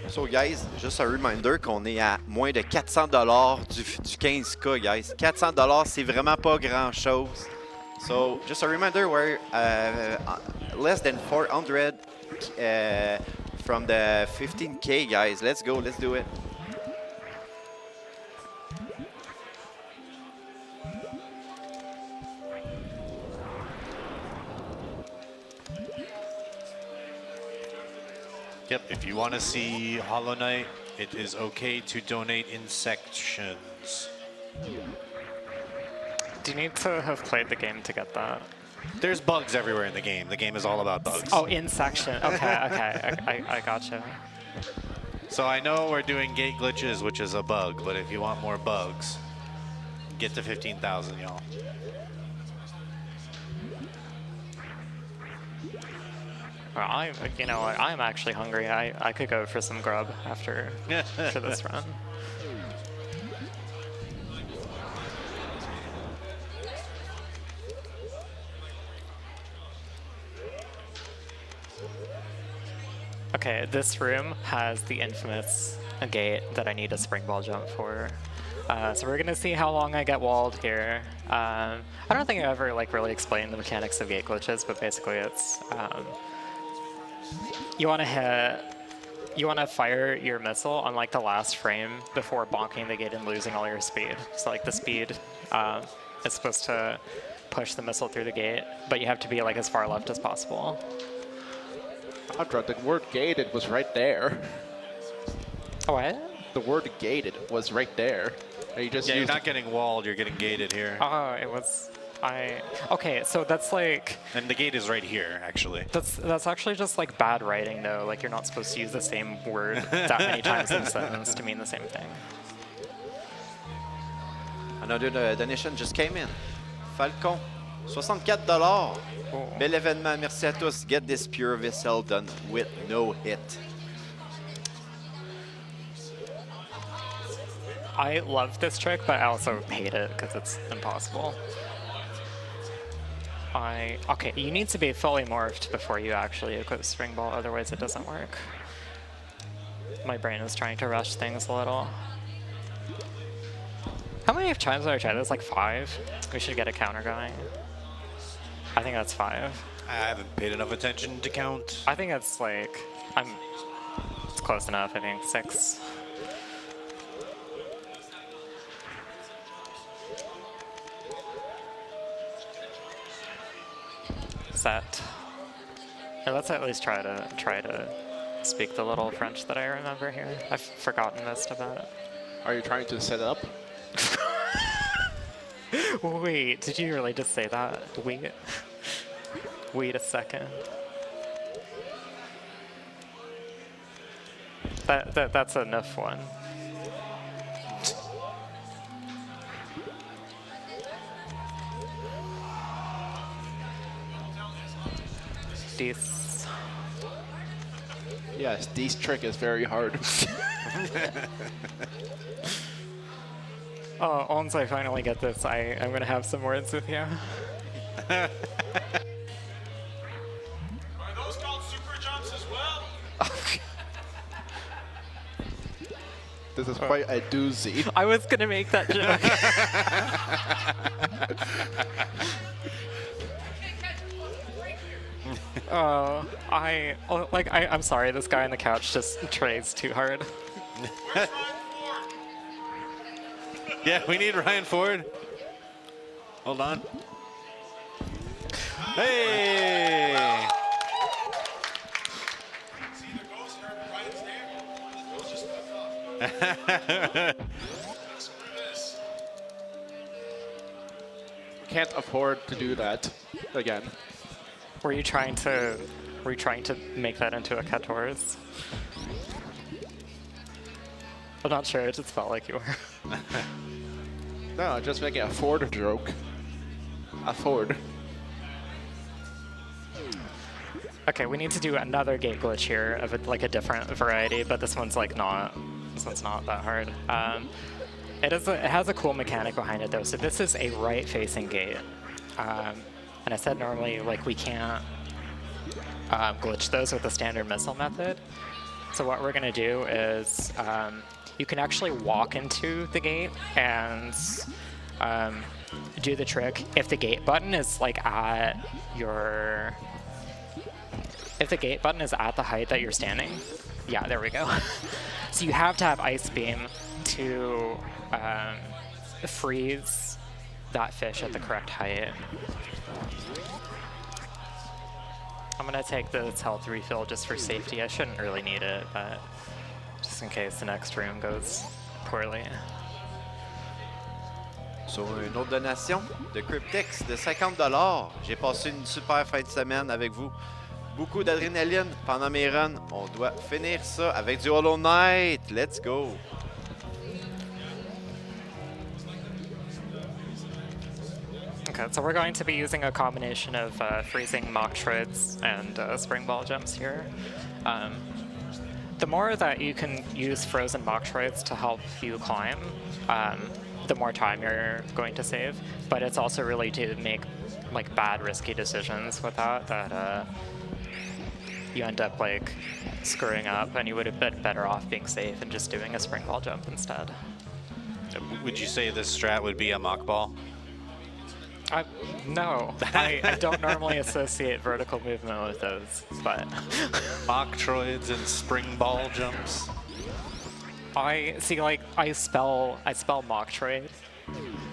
So, guys, juste un reminder qu'on est à moins de $400 du 15K, guys. $400, c'est vraiment pas grand-chose. So, just a reminder, we're less than 400 from the 15K, guys. Let's go, let's do it. Yep, if you want to see Hollow Knight, it is okay to donate in sections. Do you need to have played the game to get that? There's bugs everywhere in the game. The game is all about bugs. Oh, in section. Okay. I gotcha. So I know we're doing gate glitches, which is a bug, but if you want more bugs, get to 15,000, y'all. Well, you know what? I'm actually hungry. I could go for some grub after this run. Okay, this room has the infamous gate that I need a spring ball jump for. So we're gonna see how long I get walled here. I don't think I ever really explained the mechanics of gate glitches, but basically it's you want to fire your missile on like the last frame before bonking the gate and losing all your speed. So like the speed is supposed to push the missile through the gate, but you have to be like as far left as possible. Audra, the word gated was right there. What? The word gated was right there. You just Yeah, you're used not getting walled, you're getting gated here. Oh, it was. Okay, so that's like. And the gate is right here, actually. That's actually just like bad writing, though. Like you're not supposed to use the same word that many times in a sentence to mean the same thing. Another donation just came in. Falcon, $64. Oh. Bel événement, merci à tous. Get this pure vessel done with no hit. I love this trick, but I also hate it because it's impossible. Okay, you need to be fully morphed before you actually equip Spring Ball, otherwise it doesn't work. My brain is trying to rush things a little. How many times have I tried this? Like 5? We should get a counter going. I think that's 5. I haven't paid enough attention to count. I think it's like, it's close enough, I think 6. Set. Here, let's at least try to speak the little French that I remember here. I've forgotten most about it. Are you trying to set up? Wait, did you really just say that? Wait a second. That's enough one. This. Yes, this trick is very hard. Oh, once I finally get this, I'm gonna have some words with you. Are those called super jumps as well? This is quite a doozy. I was gonna make that joke. I'm sorry, this guy on the couch just trays too hard. Where's Ryan Ford? Yeah, we need Ryan Ford. Hold on. Hey! See the ghost heard Ryan's name? The ghost just fucked off. Screw this. We can't afford to do that again. Were you trying to make that into a 14? I'm not sure, it just felt like you were. No, just making a Ford joke. A Ford. Okay, we need to do another gate glitch here of a different variety, but this one's not that hard. It has a cool mechanic behind it though. So this is a right-facing gate, and I said normally we can't glitch those with the standard missile method. So what we're gonna do is you can actually walk into the gate and do the trick if the gate button is if the gate button is at the height that you're standing. Yeah, there we go. So you have to have Ice Beam to freeze that fish at the correct height. I'm gonna take this health refill just for safety. I shouldn't really need it, but just in case the next room goes poorly. Sur une autre donation de Cryptex de $50. J'ai passé une super fin de semaine avec vous. Beaucoup d'adrénaline pendant mes runs. On doit finir ça avec du Hollow Knight. Let's go! Okay, so we're going to be using a combination of freezing Metroids and spring ball jumps here. The more that you can use frozen Metroids to help you climb, the more time you're going to save. But it's also really to make like bad, risky decisions with that you end up like screwing up, and you would have been better off being safe and just doing a spring ball jump instead. Would you say this strat would be a mock ball? No, I don't normally associate vertical movement with those, but Metroids and spring ball jumps. I see. Like I spell Metroid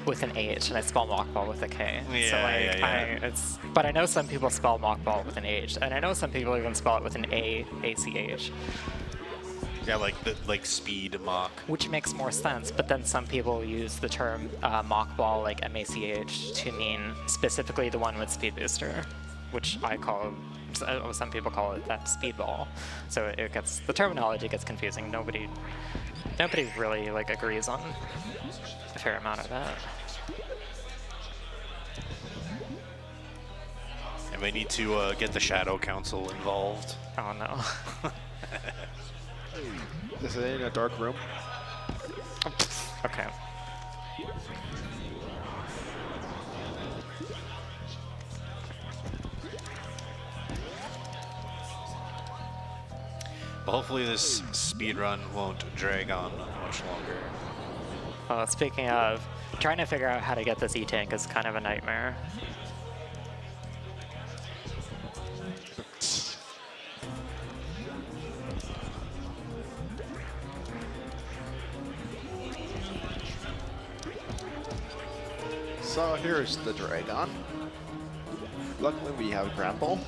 with an H, and I spell mock ball with a K. Yeah, so like, yeah. but I know some people spell mock ball with an H, and I know some people even spell it with an ACH. Yeah, like speed mock. Which makes more sense, but then some people use the term mock ball, like MACH, to mean specifically the one with speed booster, which I call, some people call it that speed ball. So the terminology gets confusing. Nobody really like agrees on a fair amount of that. And we need to get the Shadow Council involved. Oh no. Is it in a dark room? Okay. But hopefully this speed run won't drag on much longer. Speaking of, trying to figure out how to get this E-Tank is kind of a nightmare. So here's the Dragon. Luckily we have grapple.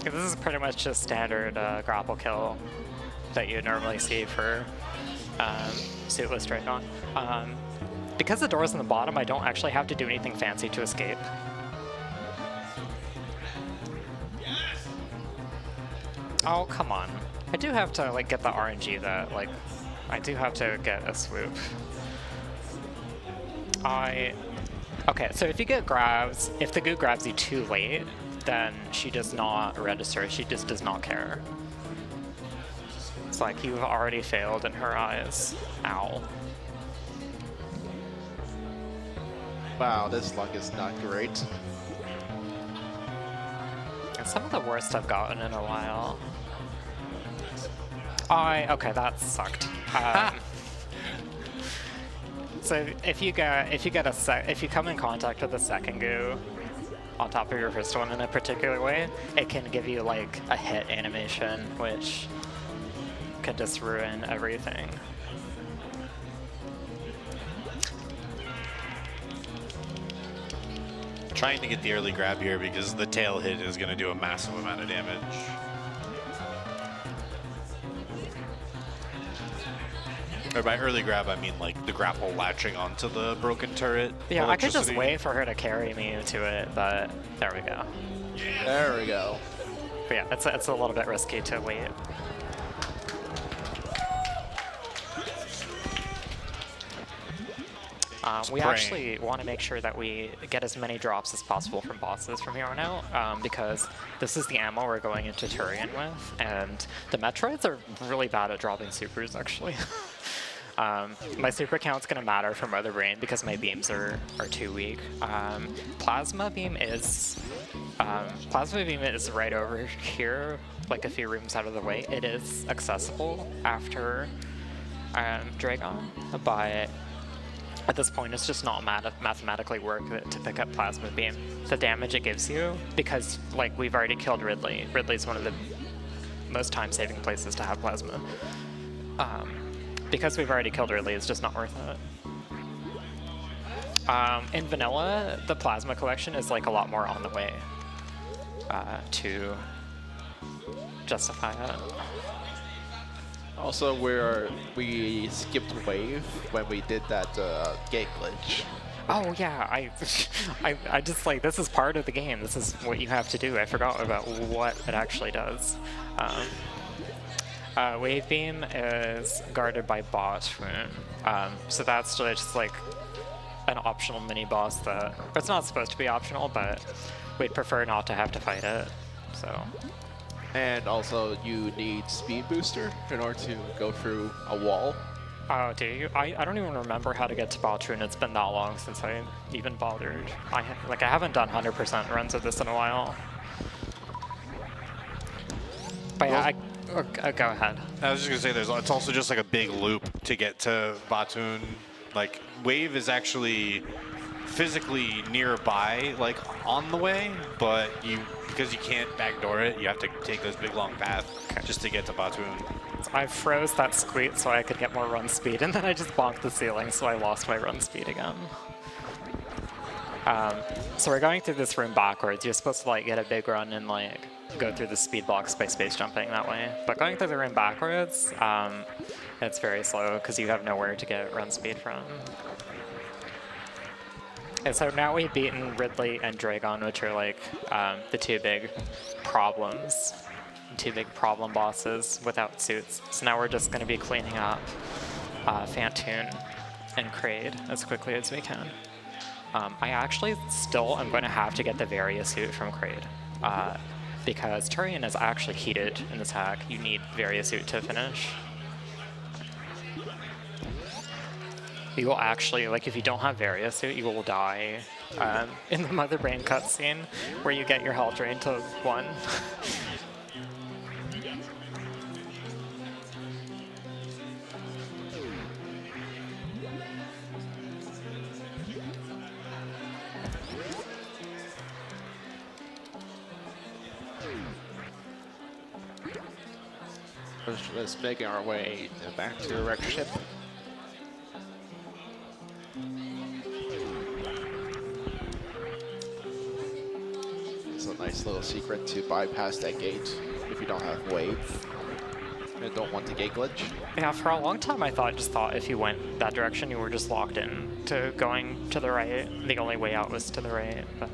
This is pretty much just standard grapple kill that you normally see for suitless Dragon. Because the door's in the bottom, I don't actually have to do anything fancy to escape. Oh, come on. I do have to like get the RNG that, like, I do have to get a swoop. Okay, so if you get grabs, if the goo grabs you too late, then she does not register, she just does not care. It's like you've already failed in her eyes. Ow. Wow, this luck is not great. It's some of the worst I've gotten in a while. Okay, that sucked. So if you come in contact with a second goo on top of your first one in a particular way, it can give you like a hit animation, which can just ruin everything. Trying to get the early grab here because the tail hit is going to do a massive amount of damage. Or by early grab, I mean like the grapple latching onto the broken turret. Yeah, I could just electricity. wait for her to carry me to it, but there we go. There we go. But yeah, it's a little bit risky to wait. We praying. actually want to make sure that we get as many drops as possible from bosses from here on out, because this is the ammo we're going into Turian with, and the Metroids are really bad at dropping supers, actually. My super count's going to matter for Mother Brain because my beams are too weak. Plasma Beam is right over here, like a few rooms out of the way. It is accessible after Dragon, but at this point, it's just not mathematically worth it to pick up Plasma Beam. The damage it gives you, because like we've already killed Ridley. Ridley's one of the most time-saving places to have Plasma. Because we've already killed Ridley, it's just not worth it. In vanilla, the Plasma collection is like a lot more on the way to justify it. Also, we skipped wave when we did that gate glitch. Oh yeah, I just like, this is part of the game. This is what you have to do. I forgot about what it actually does. Wave Beam is guarded by Bot Wound. So that's just like an optional mini boss that it's not supposed to be optional, but we'd prefer not to have to fight it. So And also, you need speed booster in order to go through a wall. oh, do you? I don't even remember how to get to Baltru, it's been that long since I even bothered. I haven't done 100% runs of this in a while. But yeah, go ahead. I was just gonna say, it's also just like a big loop to get to Batoon. Like, Wave is actually physically nearby, like on the way, but because you can't backdoor it, you have to take this big long path just to get to Batoon. So I froze that squeak so I could get more run speed, and then I just bonked the ceiling, so I lost my run speed again. So we're going through this room backwards. You're supposed to like get a big run and like go through the speed blocks by space jumping that way. But going through the room backwards, it's very slow because you have nowhere to get run speed from. And so now we've beaten Ridley and Dragon, which are like the two big problems, two big problem bosses without suits. So now we're just going to be cleaning up Phantoon and Kraid as quickly as we can. I actually still am going to have to get the Varia suit from Kraid. Because Turian is actually heated in this hack. You need Varia suit to finish. You will actually, like if you don't have Varia suit, you will die in the Mother Brain cutscene where you get your health drained to 1. Let's make our way back to the wreck ship. It's a nice little secret to bypass that gate if you don't have wave and don't want the gate glitch. Yeah, for a long time I just thought if you went that direction, you were just locked in to going to the right. The only way out was to the right. But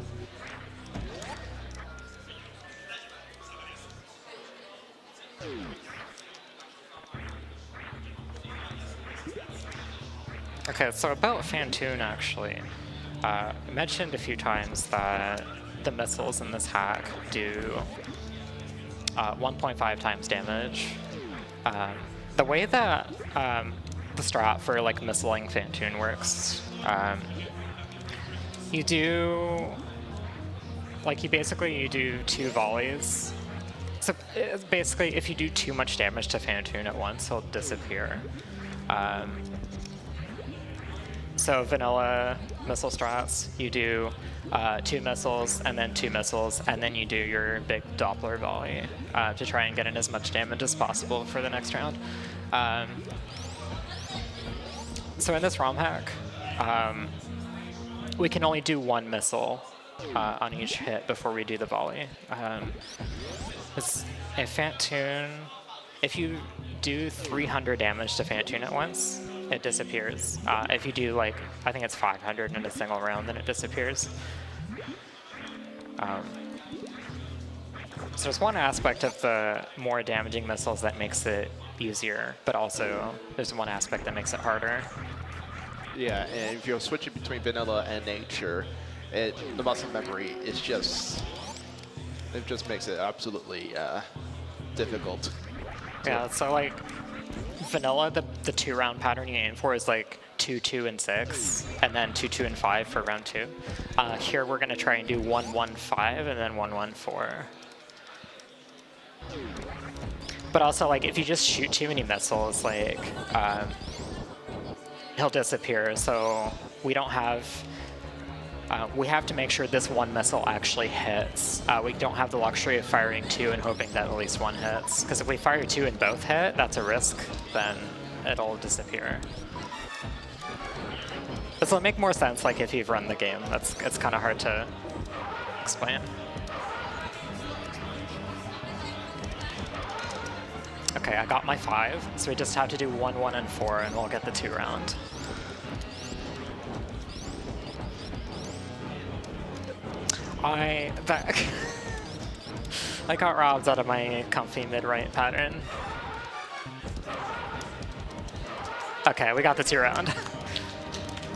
okay, so about Phantoon, actually. I mentioned a few times that the missiles in this hack do 1.5 times damage. The way that the strat for like missiling Phantoon works, you do, like you do 2 volleys. So basically, if you do too much damage to Phantoon at once, he'll disappear. So vanilla missile strats, you do 2 missiles and then 2 missiles, and then you do your big Doppler volley to try and get in as much damage as possible for the next round. So in this ROM hack, we can only do 1 missile on each hit before we do the volley. In Phantoon, if you do 300 damage to Phantoon at once, it disappears. If you do like, I think it's 500 in a single round, then it disappears. So there's one aspect of the more damaging missiles that makes it easier, but also there's one aspect that makes it harder. Yeah, and if you're switching between vanilla and nature, the muscle memory is just, it just makes it absolutely difficult. Yeah, so like vanilla, the 2-round pattern you aim for is like 2, 2, and 6, and then 2, 2, and 5 for round 2. Here we're gonna try and do 1, 1, 5, and then 1, 1, 4. But also, like, if you just shoot too many missiles, like, he'll disappear. So we don't have, we have to make sure this 1 missile actually hits. We don't have the luxury of firing 2 and hoping that at least 1 hits. Because if we fire 2 and both hit, that's a risk, then it'll disappear. This will make more sense, like, if you've run the game. It's kind of hard to explain. Okay, I got my 5, so we just have to do 1, 1, and 4, and we'll get the 2 round. I got robbed out of my comfy mid-right pattern. Okay, we got the 2 round.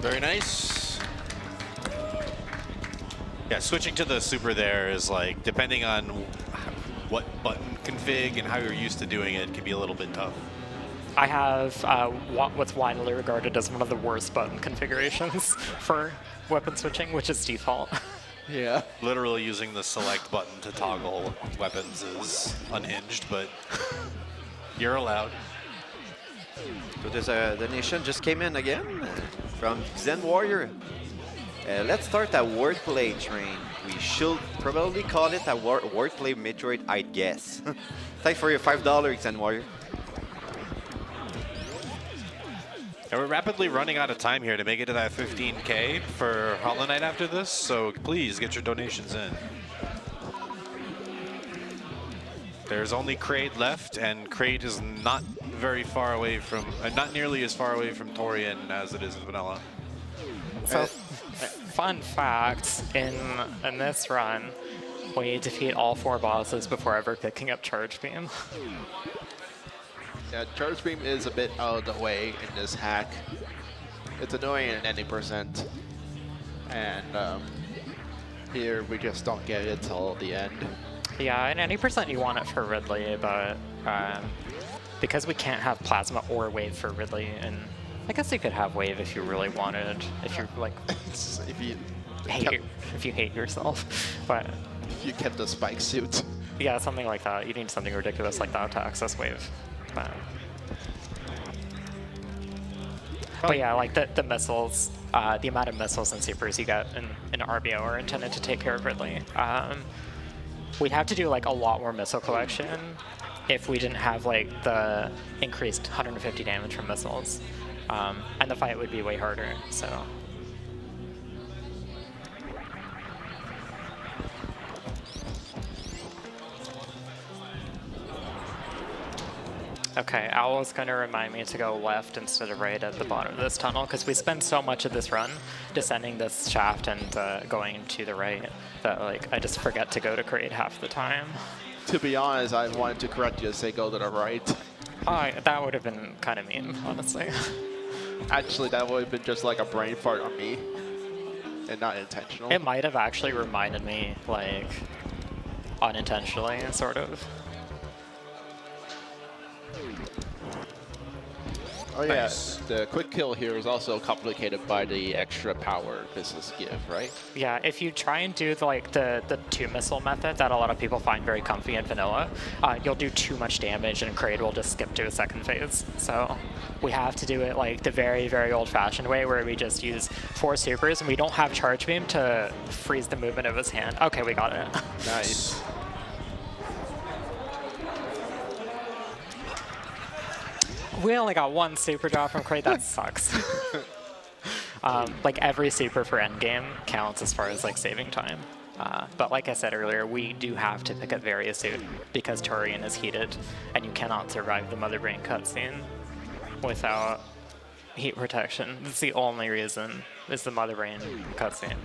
Very nice. Yeah, switching to the super there is like, depending on what button config and how you're used to doing it, can be a little bit tough. I have what's widely regarded as one of the worst button configurations for weapon switching, which is default. Yeah. Literally using the select button to toggle weapons is unhinged, but you're allowed. So there's a donation just came in again from Zen Warrior. Let's start a wordplay train. We should probably call it a wordplay Metroid, I guess. Thanks for your $5, Zen Warrior. And we're rapidly running out of time here to make it to that 15K for Hollow Knight after this, so please get your donations in. There's only Kraid left, and Kraid is not very far away from, not nearly as far away from Torian as it is in Vanilla. So, fun fact, in this run, we defeat all 4 bosses before ever picking up Charge Beam. Yeah, Charge Beam is a bit out of the way in this hack. It's annoying at any %. And here we just don't get it till the end. Yeah, and any % you want it for Ridley, but because we can't have Plasma or Wave for Ridley, and I guess you could have Wave if you really wanted, if you're like, if you if you hate yourself, but if you kept the spike suit. yeah, something like that. You need something ridiculous like that to access Wave. But yeah, like the missiles, the amount of missiles and supers you get in RBO are intended to take care of Ridley. We'd have to do like a lot more missile collection if we didn't have like the increased 150 damage from missiles, and the fight would be way harder. So. Okay, Owl's going to remind me to go left instead of right at the bottom of this tunnel, because we spend so much of this run descending this shaft and going to the right that like I just forget to go to Kraid half the time. To be honest, I wanted to correct you to say go to the right. Oh, that would have been kind of mean, honestly. Actually, that would have been just like a brain fart on me, and not intentional. It might have actually reminded me, like, unintentionally, sort of. Oh yeah, Nice. the quick kill here is also complicated by the extra power missiles give, right? Yeah, if you try and do the 2 missile method that a lot of people find very comfy in vanilla, you'll do too much damage and Kraid will just skip to a second phase. So we have to do it like the very, very old-fashioned way where we just use 4 supers and we don't have Charge Beam to freeze the movement of his hand. Okay, we got it. Nice. We only got 1 super drop from Kraid. That sucks. Like every super for endgame counts as far as like saving time. But like I said earlier, we do have to pick up Various Suit because Torian is heated, and you cannot survive the Mother Brain cutscene without heat protection. That's the only reason is the Mother Brain cutscene.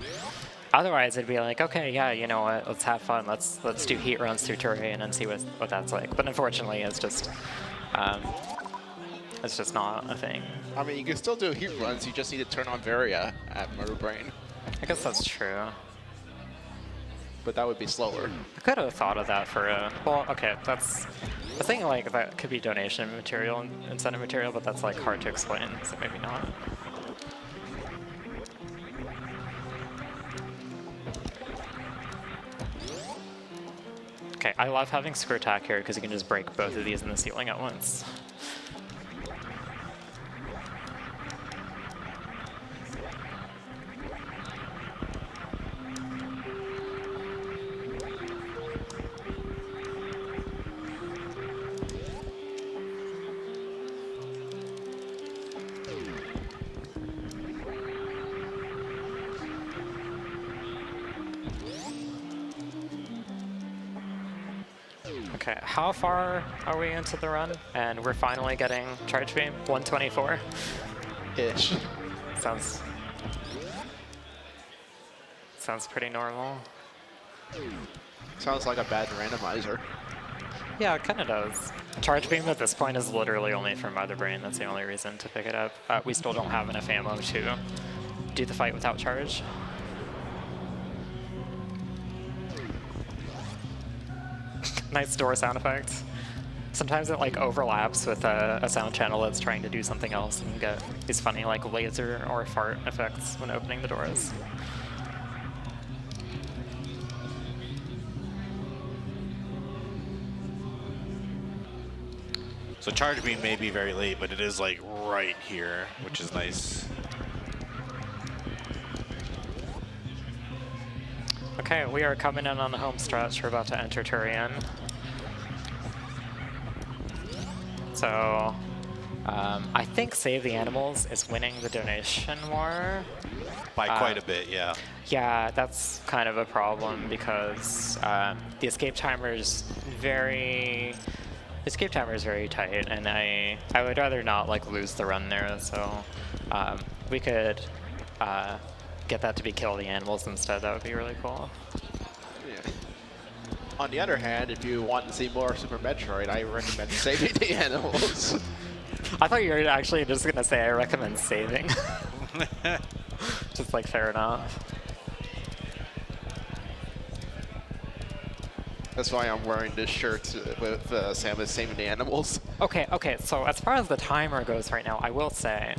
Otherwise, it'd be like, okay, yeah, you know what? Let's have fun. Let's do heat runs through Torian and see what that's like. But unfortunately, it's just not a thing. I mean, you can still do heat runs, you just need to turn on Varia at Murder Brain. I guess that's true. But that would be slower. I could have thought of that for a... Well, okay, that's... I think like that could be donation material and incentive material, but that's like hard to explain, so maybe not. Okay, I love having Screw Attack here because you can just break both of these in the ceiling at once. Okay, how far are we into the run? And we're finally getting Charge Beam, 124. Ish. Sounds pretty normal. Sounds like a bad randomizer. Yeah, it kind of does. Charge Beam at this point is literally only for Mother Brain. That's the only reason to pick it up. We still don't have enough ammo to do the fight without charge. Nice door sound effect. Sometimes it like overlaps with a sound channel that's trying to do something else, and you get these funny like laser or fart effects when opening the doors. So charge beam may be very late, but it is like right here, which is nice. Okay, we are coming in on the home stretch. We're about to enter Turian. So, I think Save the Animals is winning the donation war. By quite a bit, yeah. Yeah, that's kind of a problem because the escape timer is very tight, and I would rather not like lose the run there. So we could get that to be kill the animals instead. That would be really cool. Yeah. On the other hand, if you want to see more Super Metroid, I recommend saving the animals. I thought you were actually just gonna say I recommend saving. Just like fair enough. That's why I'm wearing this shirt with Samus saving the animals. Okay, so as far as the timer goes right now, I will say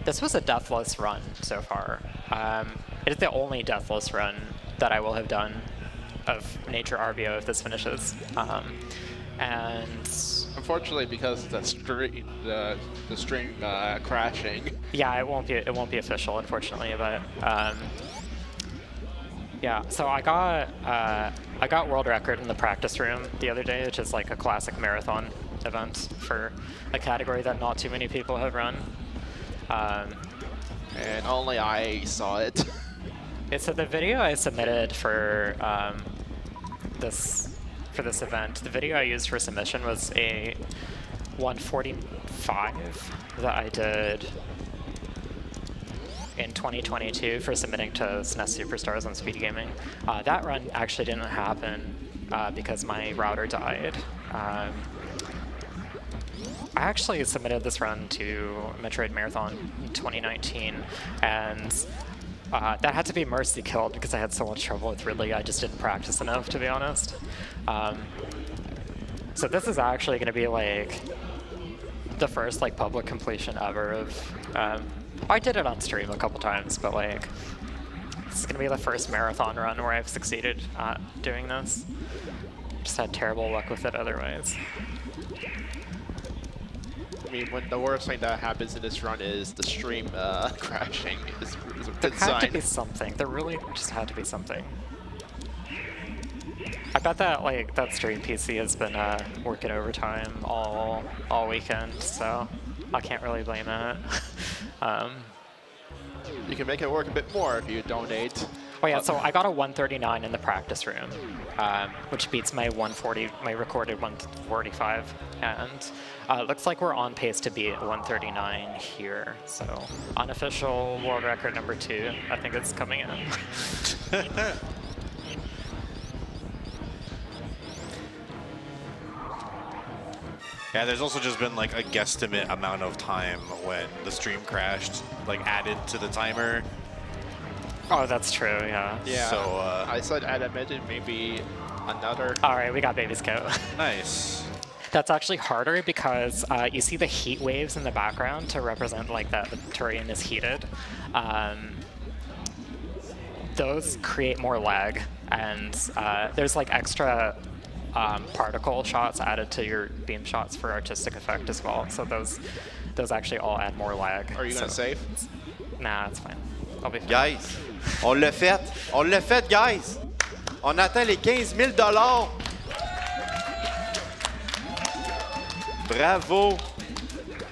this was a deathless run so far. It is the only deathless run that I will have done of Nature RBO if this finishes. And Unfortunately, because of the string crashing. yeah, it won't be official, unfortunately, but yeah. So I got world record in the practice room the other day, which is like a classic marathon event for a category that not too many people have run. And only I saw it. So the video I submitted for this event, the video I used for submission was a 145 that I did in 2022 for submitting to SNES Superstars on Speed Gaming. That run actually didn't happen because my router died. I actually submitted this run to Metroid Marathon in 2019, and that had to be mercy killed because I had so much trouble with Ridley. I just didn't practice enough, to be honest. So this is actually going to be like the first like public completion ever of. I did it on stream a couple times, but like this is going to be the first marathon run where I've succeeded at doing this. Just had terrible luck with it otherwise. I mean, when the worst thing that happens in this run is the stream crashing, is a There good had to sign. be something. There really just had to be something. I bet that like that stream PC has been working overtime all weekend, so I can't really blame it. You can make it work a bit more if you donate. Oh yeah, so I got a 139 in the practice room, which beats my 140, my recorded 145, and looks like we're on pace to beat 139 here. So unofficial world record number 2, I think it's coming in. Yeah, there's also just been like a guesstimate amount of time when the stream crashed, like added to the timer. Oh, that's true, yeah. Yeah. So, I said I'd admitted maybe another. All right, we got Baby's Coat. Nice. That's actually harder because you see the heat waves in the background to represent like that the Turian is heated. Those create more lag, and there's like extra particle shots added to your beam shots for artistic effect as well. So those actually all add more lag. Are you gonna save? Nah, it's fine. I'll be fine. Guys, on l'a fait, guys. On atteint les 15 000 $. Bravo.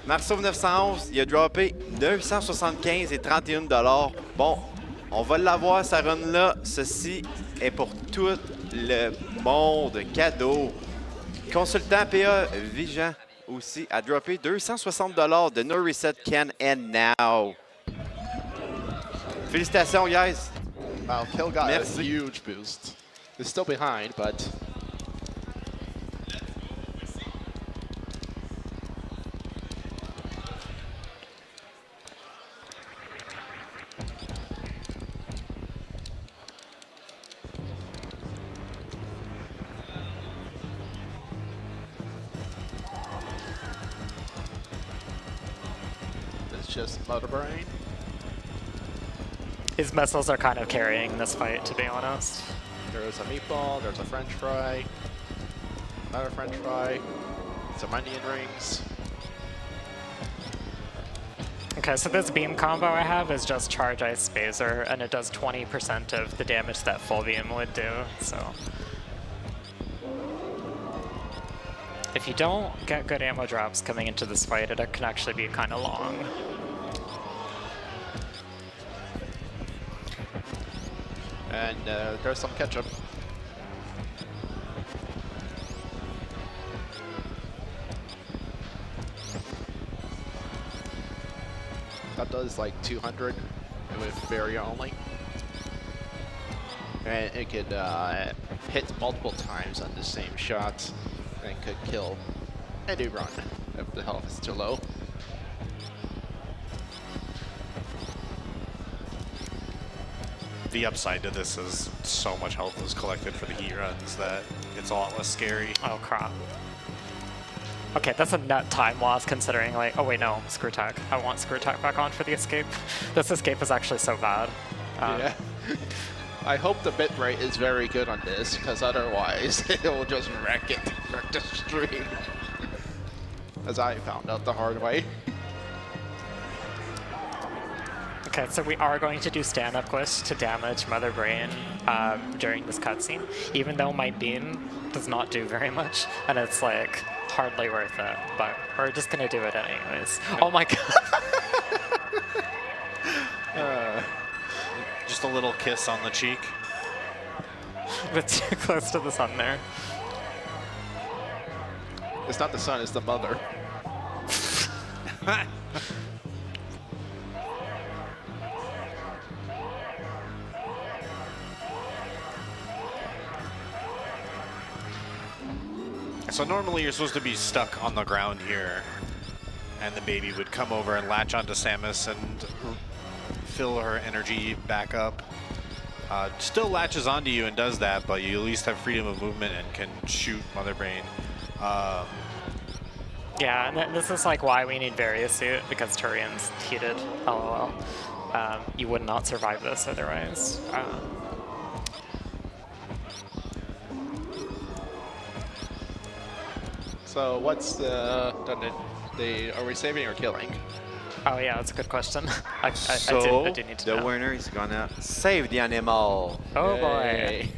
Marceau 911, il a droppé 975 et 31 $. Bon, on va l'avoir, sa run-là. Ceci est pour tout le monde. Cadeau. Consultant PA Vigeant aussi a droppé 260 $ de NoReset Can End Now. Félicitations, guys. Wow, Kill got a Merci. huge boost. It's still behind, but just Mother Brain. His missiles are kind of carrying this fight, to be honest. There's a meatball, there's a french fry, another french fry, some onion rings. Okay, so this beam combo I have is just Charge Ice Phaser, and it does 20% of the damage that full beam would do, so. If you don't get good ammo drops coming into this fight, it can actually be kind of long. And there's some ketchup. That does like 200 with barrier only. And it could hit multiple times on the same shot and could kill any run if the health is too low. The upside to this is so much health is collected for the heat runs that it's a lot less scary. Oh crap. Okay, that's a net time loss considering like, oh wait, no, screw attack. I want screw attack back on for the escape. This escape is actually so bad. Yeah. I hope the bitrate is very good on this, because otherwise it will just wreck the stream. As I found out the hard way. Okay, so we are going to do stand-up glitch to damage Mother Brain during this cutscene, even though my beam does not do very much, and it's like hardly worth it, but we're just gonna do it anyways. Oh my god! Just a little kiss on the cheek. But too close to the sun there. It's not the sun, it's the mother. So normally you're supposed to be stuck on the ground here, and the baby would come over and latch onto Samus and fill her energy back up. Still latches onto you and does that, but you at least have freedom of movement and can shoot Mother Brain. Yeah, and this is like why we need Variosuit, because Turian's heated, lol. You would not survive this otherwise. So what's the are we saving or killing? Oh yeah, that's a good question. I do need to the know. winner is gonna save the animal. Oh Yay.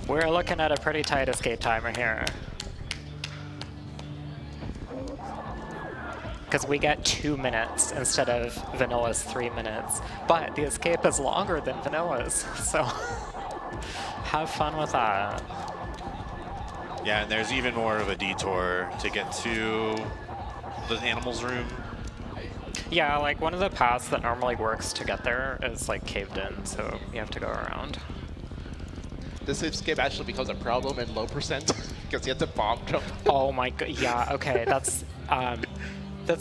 boy. We're looking at a pretty tight escape timer here. Because we get 2 minutes instead of Vanilla's 3 minutes. But the escape is longer than Vanilla's, so have fun with that. Yeah, and there's even more of a detour to get to the animals room. Yeah, like one of the paths that normally works to get there is like caved in, so you have to go around. This escape actually becomes a problem in low percent because you have to bomb jump. Oh my god, yeah, okay, that's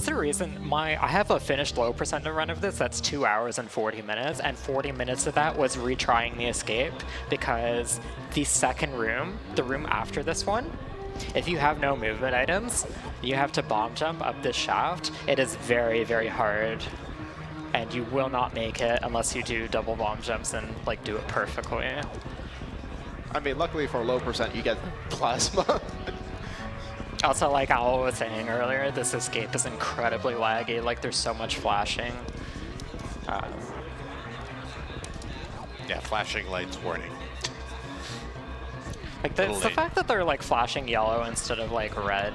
the reason I have a finished low percent run of this that's 2 hours and 40 minutes, and 40 minutes of that was retrying the escape because the second room, the room after this one, if you have no movement items, you have to bomb jump up this shaft. It is very, very hard, and you will not make it unless you do double bomb jumps and like do it perfectly. I mean, luckily for low percent, you get plasma. Also, like Owl was saying earlier, this escape is incredibly laggy. Like, there's so much flashing. Yeah, flashing lights warning. Like, the Little late. fact that they're like flashing yellow instead of like red.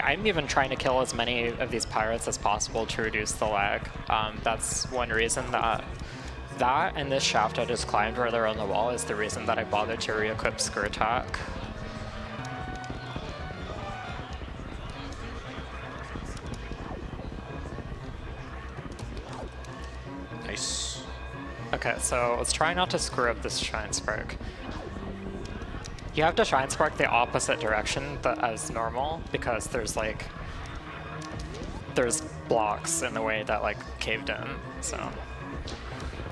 I'm even trying to kill as many of these pirates as possible to reduce the lag. That's one reason that and this shaft I just climbed where they're on the wall is the reason that I bothered to re-equip Screw Attack. Nice. Okay, so let's try not to screw up this Shine Spark. You have to Shine Spark the opposite direction as normal because there's blocks in the way that like caved in, so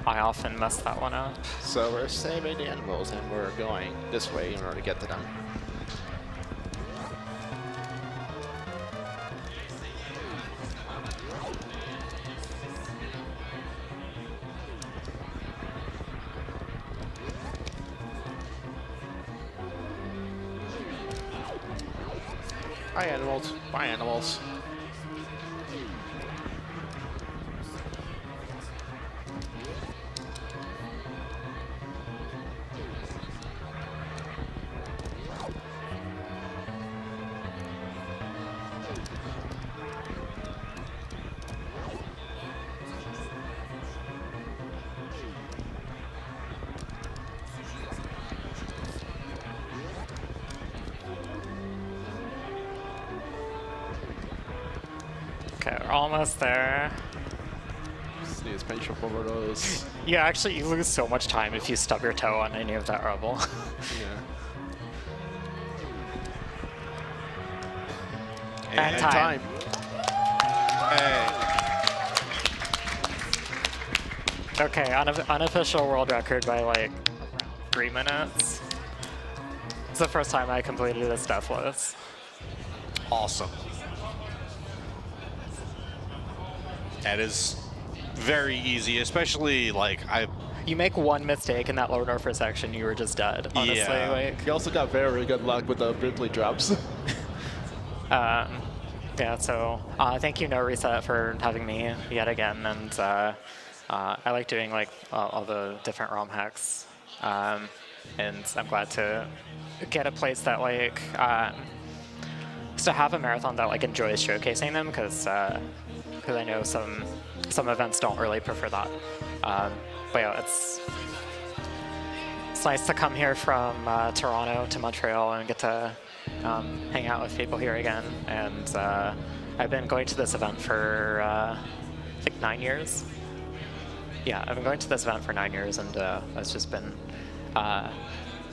I often mess that one up. So we're saving the animals and we're going this way in order to get to them. Bye, animals. Bye, animals. Okay, we're almost there. Just need spatial those. Yeah, actually, you lose so much time if you stub your toe on any of that rubble. Yeah. And time. Hey. Okay, unofficial world record by like 3 minutes. It's the first time I completed this deathless. Awesome. That is very easy, especially like You make one mistake in that lower Norfolk section, you were just dead. Honestly, Yeah. like. You also got very good luck with the Ridley drops. Yeah, so thank you, NoReset, for having me yet again, and I like doing like all the different ROM hacks, and I'm glad to get a place that like to have a marathon that like enjoys showcasing them, because I know some events don't really prefer that. But yeah, it's nice to come here from Toronto to Montreal and get to hang out with people here again. And I've been going to this event for I think 9 years. Yeah, I've been going to this event for 9 years, and it's just been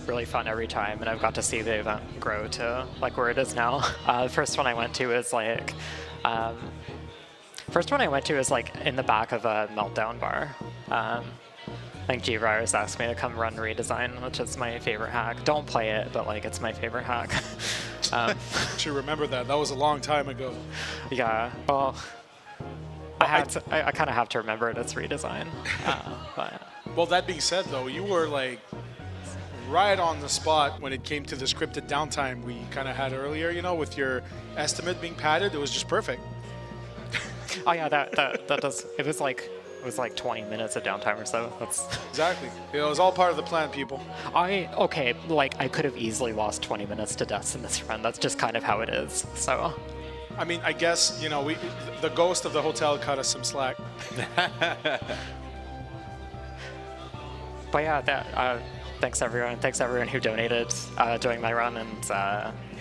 really fun every time. And I've got to see the event grow to like where it is now. The first one I went to is like in the back of a Meltdown bar. I think G-Virus asked me to come run Redesign, which is my favorite hack. Don't play it, but like it's my favorite hack. Actually, remember that. That was a long time ago. Yeah, well, I kind of have to remember it. It's Redesign. But Well, that being said, though, you were like right on the spot when it came to the scripted downtime we kind of had earlier. You know, with your estimate being padded, it was just perfect. oh yeah, that does. It was like 20 minutes of downtime or so. That's. Exactly. It was all part of the plan, people. Okay, like I could have easily lost 20 minutes to deaths in this run. That's just kind of how it is. So. I mean, I guess, you know, the ghost of the hotel cut us some slack. But yeah, thanks everyone who donated during my run, and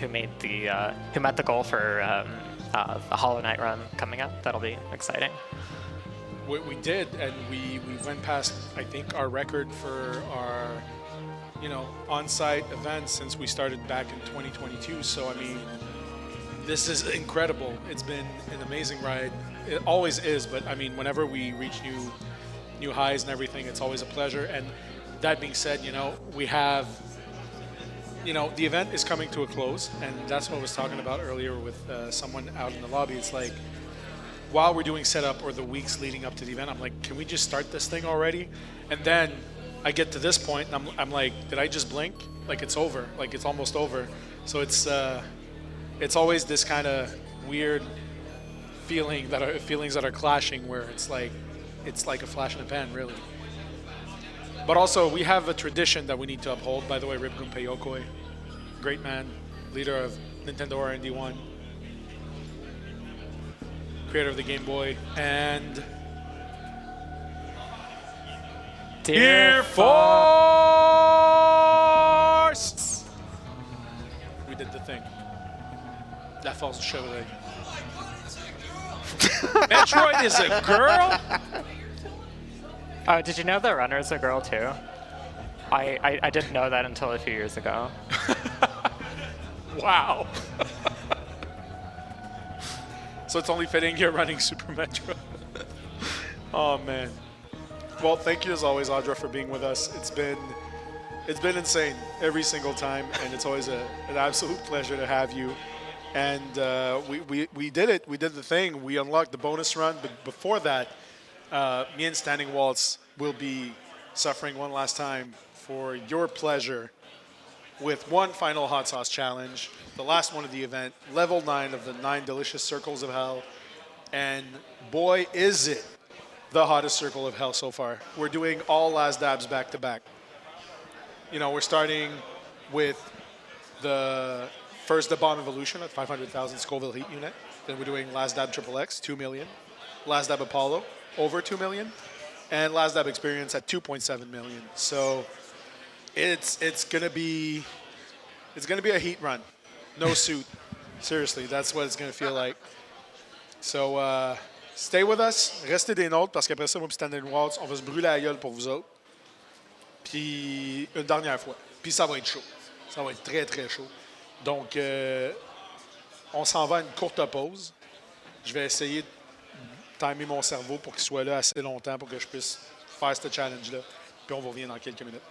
who met the goal for a Hollow Knight run coming up. That'll be exciting. We did, and we went past, I think, our record for our, you know, on-site events since we started back in 2022. So, I mean, this is incredible. It's been an amazing ride. It always is, but I mean, whenever we reach new highs and everything, it's always a pleasure. And that being said, you know, we have, you know, the event is coming to a close, and that's what I was talking about earlier with someone out in the lobby. It's like, while we're doing setup or the weeks leading up to the event, I'm like, can we just start this thing already? And then I get to this point, and I'm like, did I just blink? Like it's over, like it's almost over. So it's always this kind of weird feelings that are clashing, where it's like a flash in the pan, really. But also, we have a tradition that we need to uphold. By the way, Rip Gunpei Yokoi, great man, leader of Nintendo R&D 1. Creator of the Game Boy, and Dear Force! We did the thing. That falls short of it. Metroid is a girl? Oh, did you know the runner's a girl too? I didn't know that until a few years ago. Wow. So it's only fitting you're running Super Metro. Oh man. Well, thank you as always, Audra, for being with us. It's been insane every single time, and it's always an absolute pleasure to have you. And we did it. We did the thing. We unlocked the bonus run, but before that, me and Standing Waltz will be suffering one last time for your pleasure with one final hot sauce challenge, the last one of the event, level 9 of the 9 delicious circles of hell. And boy, is it the hottest circle of hell so far. We're doing all last dabs back to back. You know, we're starting with the first the bomb evolution at 500,000 Scoville heat unit. Then we're doing last dab triple X, 2 million. Last dab Apollo, over 2 million. And last dab experience at 2.7 million. So it's gonna be a heat run. No suit. Seriously, that's what it's gonna feel like. So stay with us, restez des nôtres parce qu'après ça, moi et Standard Waltz, on va se brûler la gueule pour vous autres. Puis une dernière fois. Puis ça va être chaud. Ça va être très très chaud. Donc on s'en va à une courte pause. Je vais essayer de timer mon cerveau pour qu'il soit là assez longtemps pour que je puisse faire ce challenge-là. Puis on vous revient dans quelques minutes.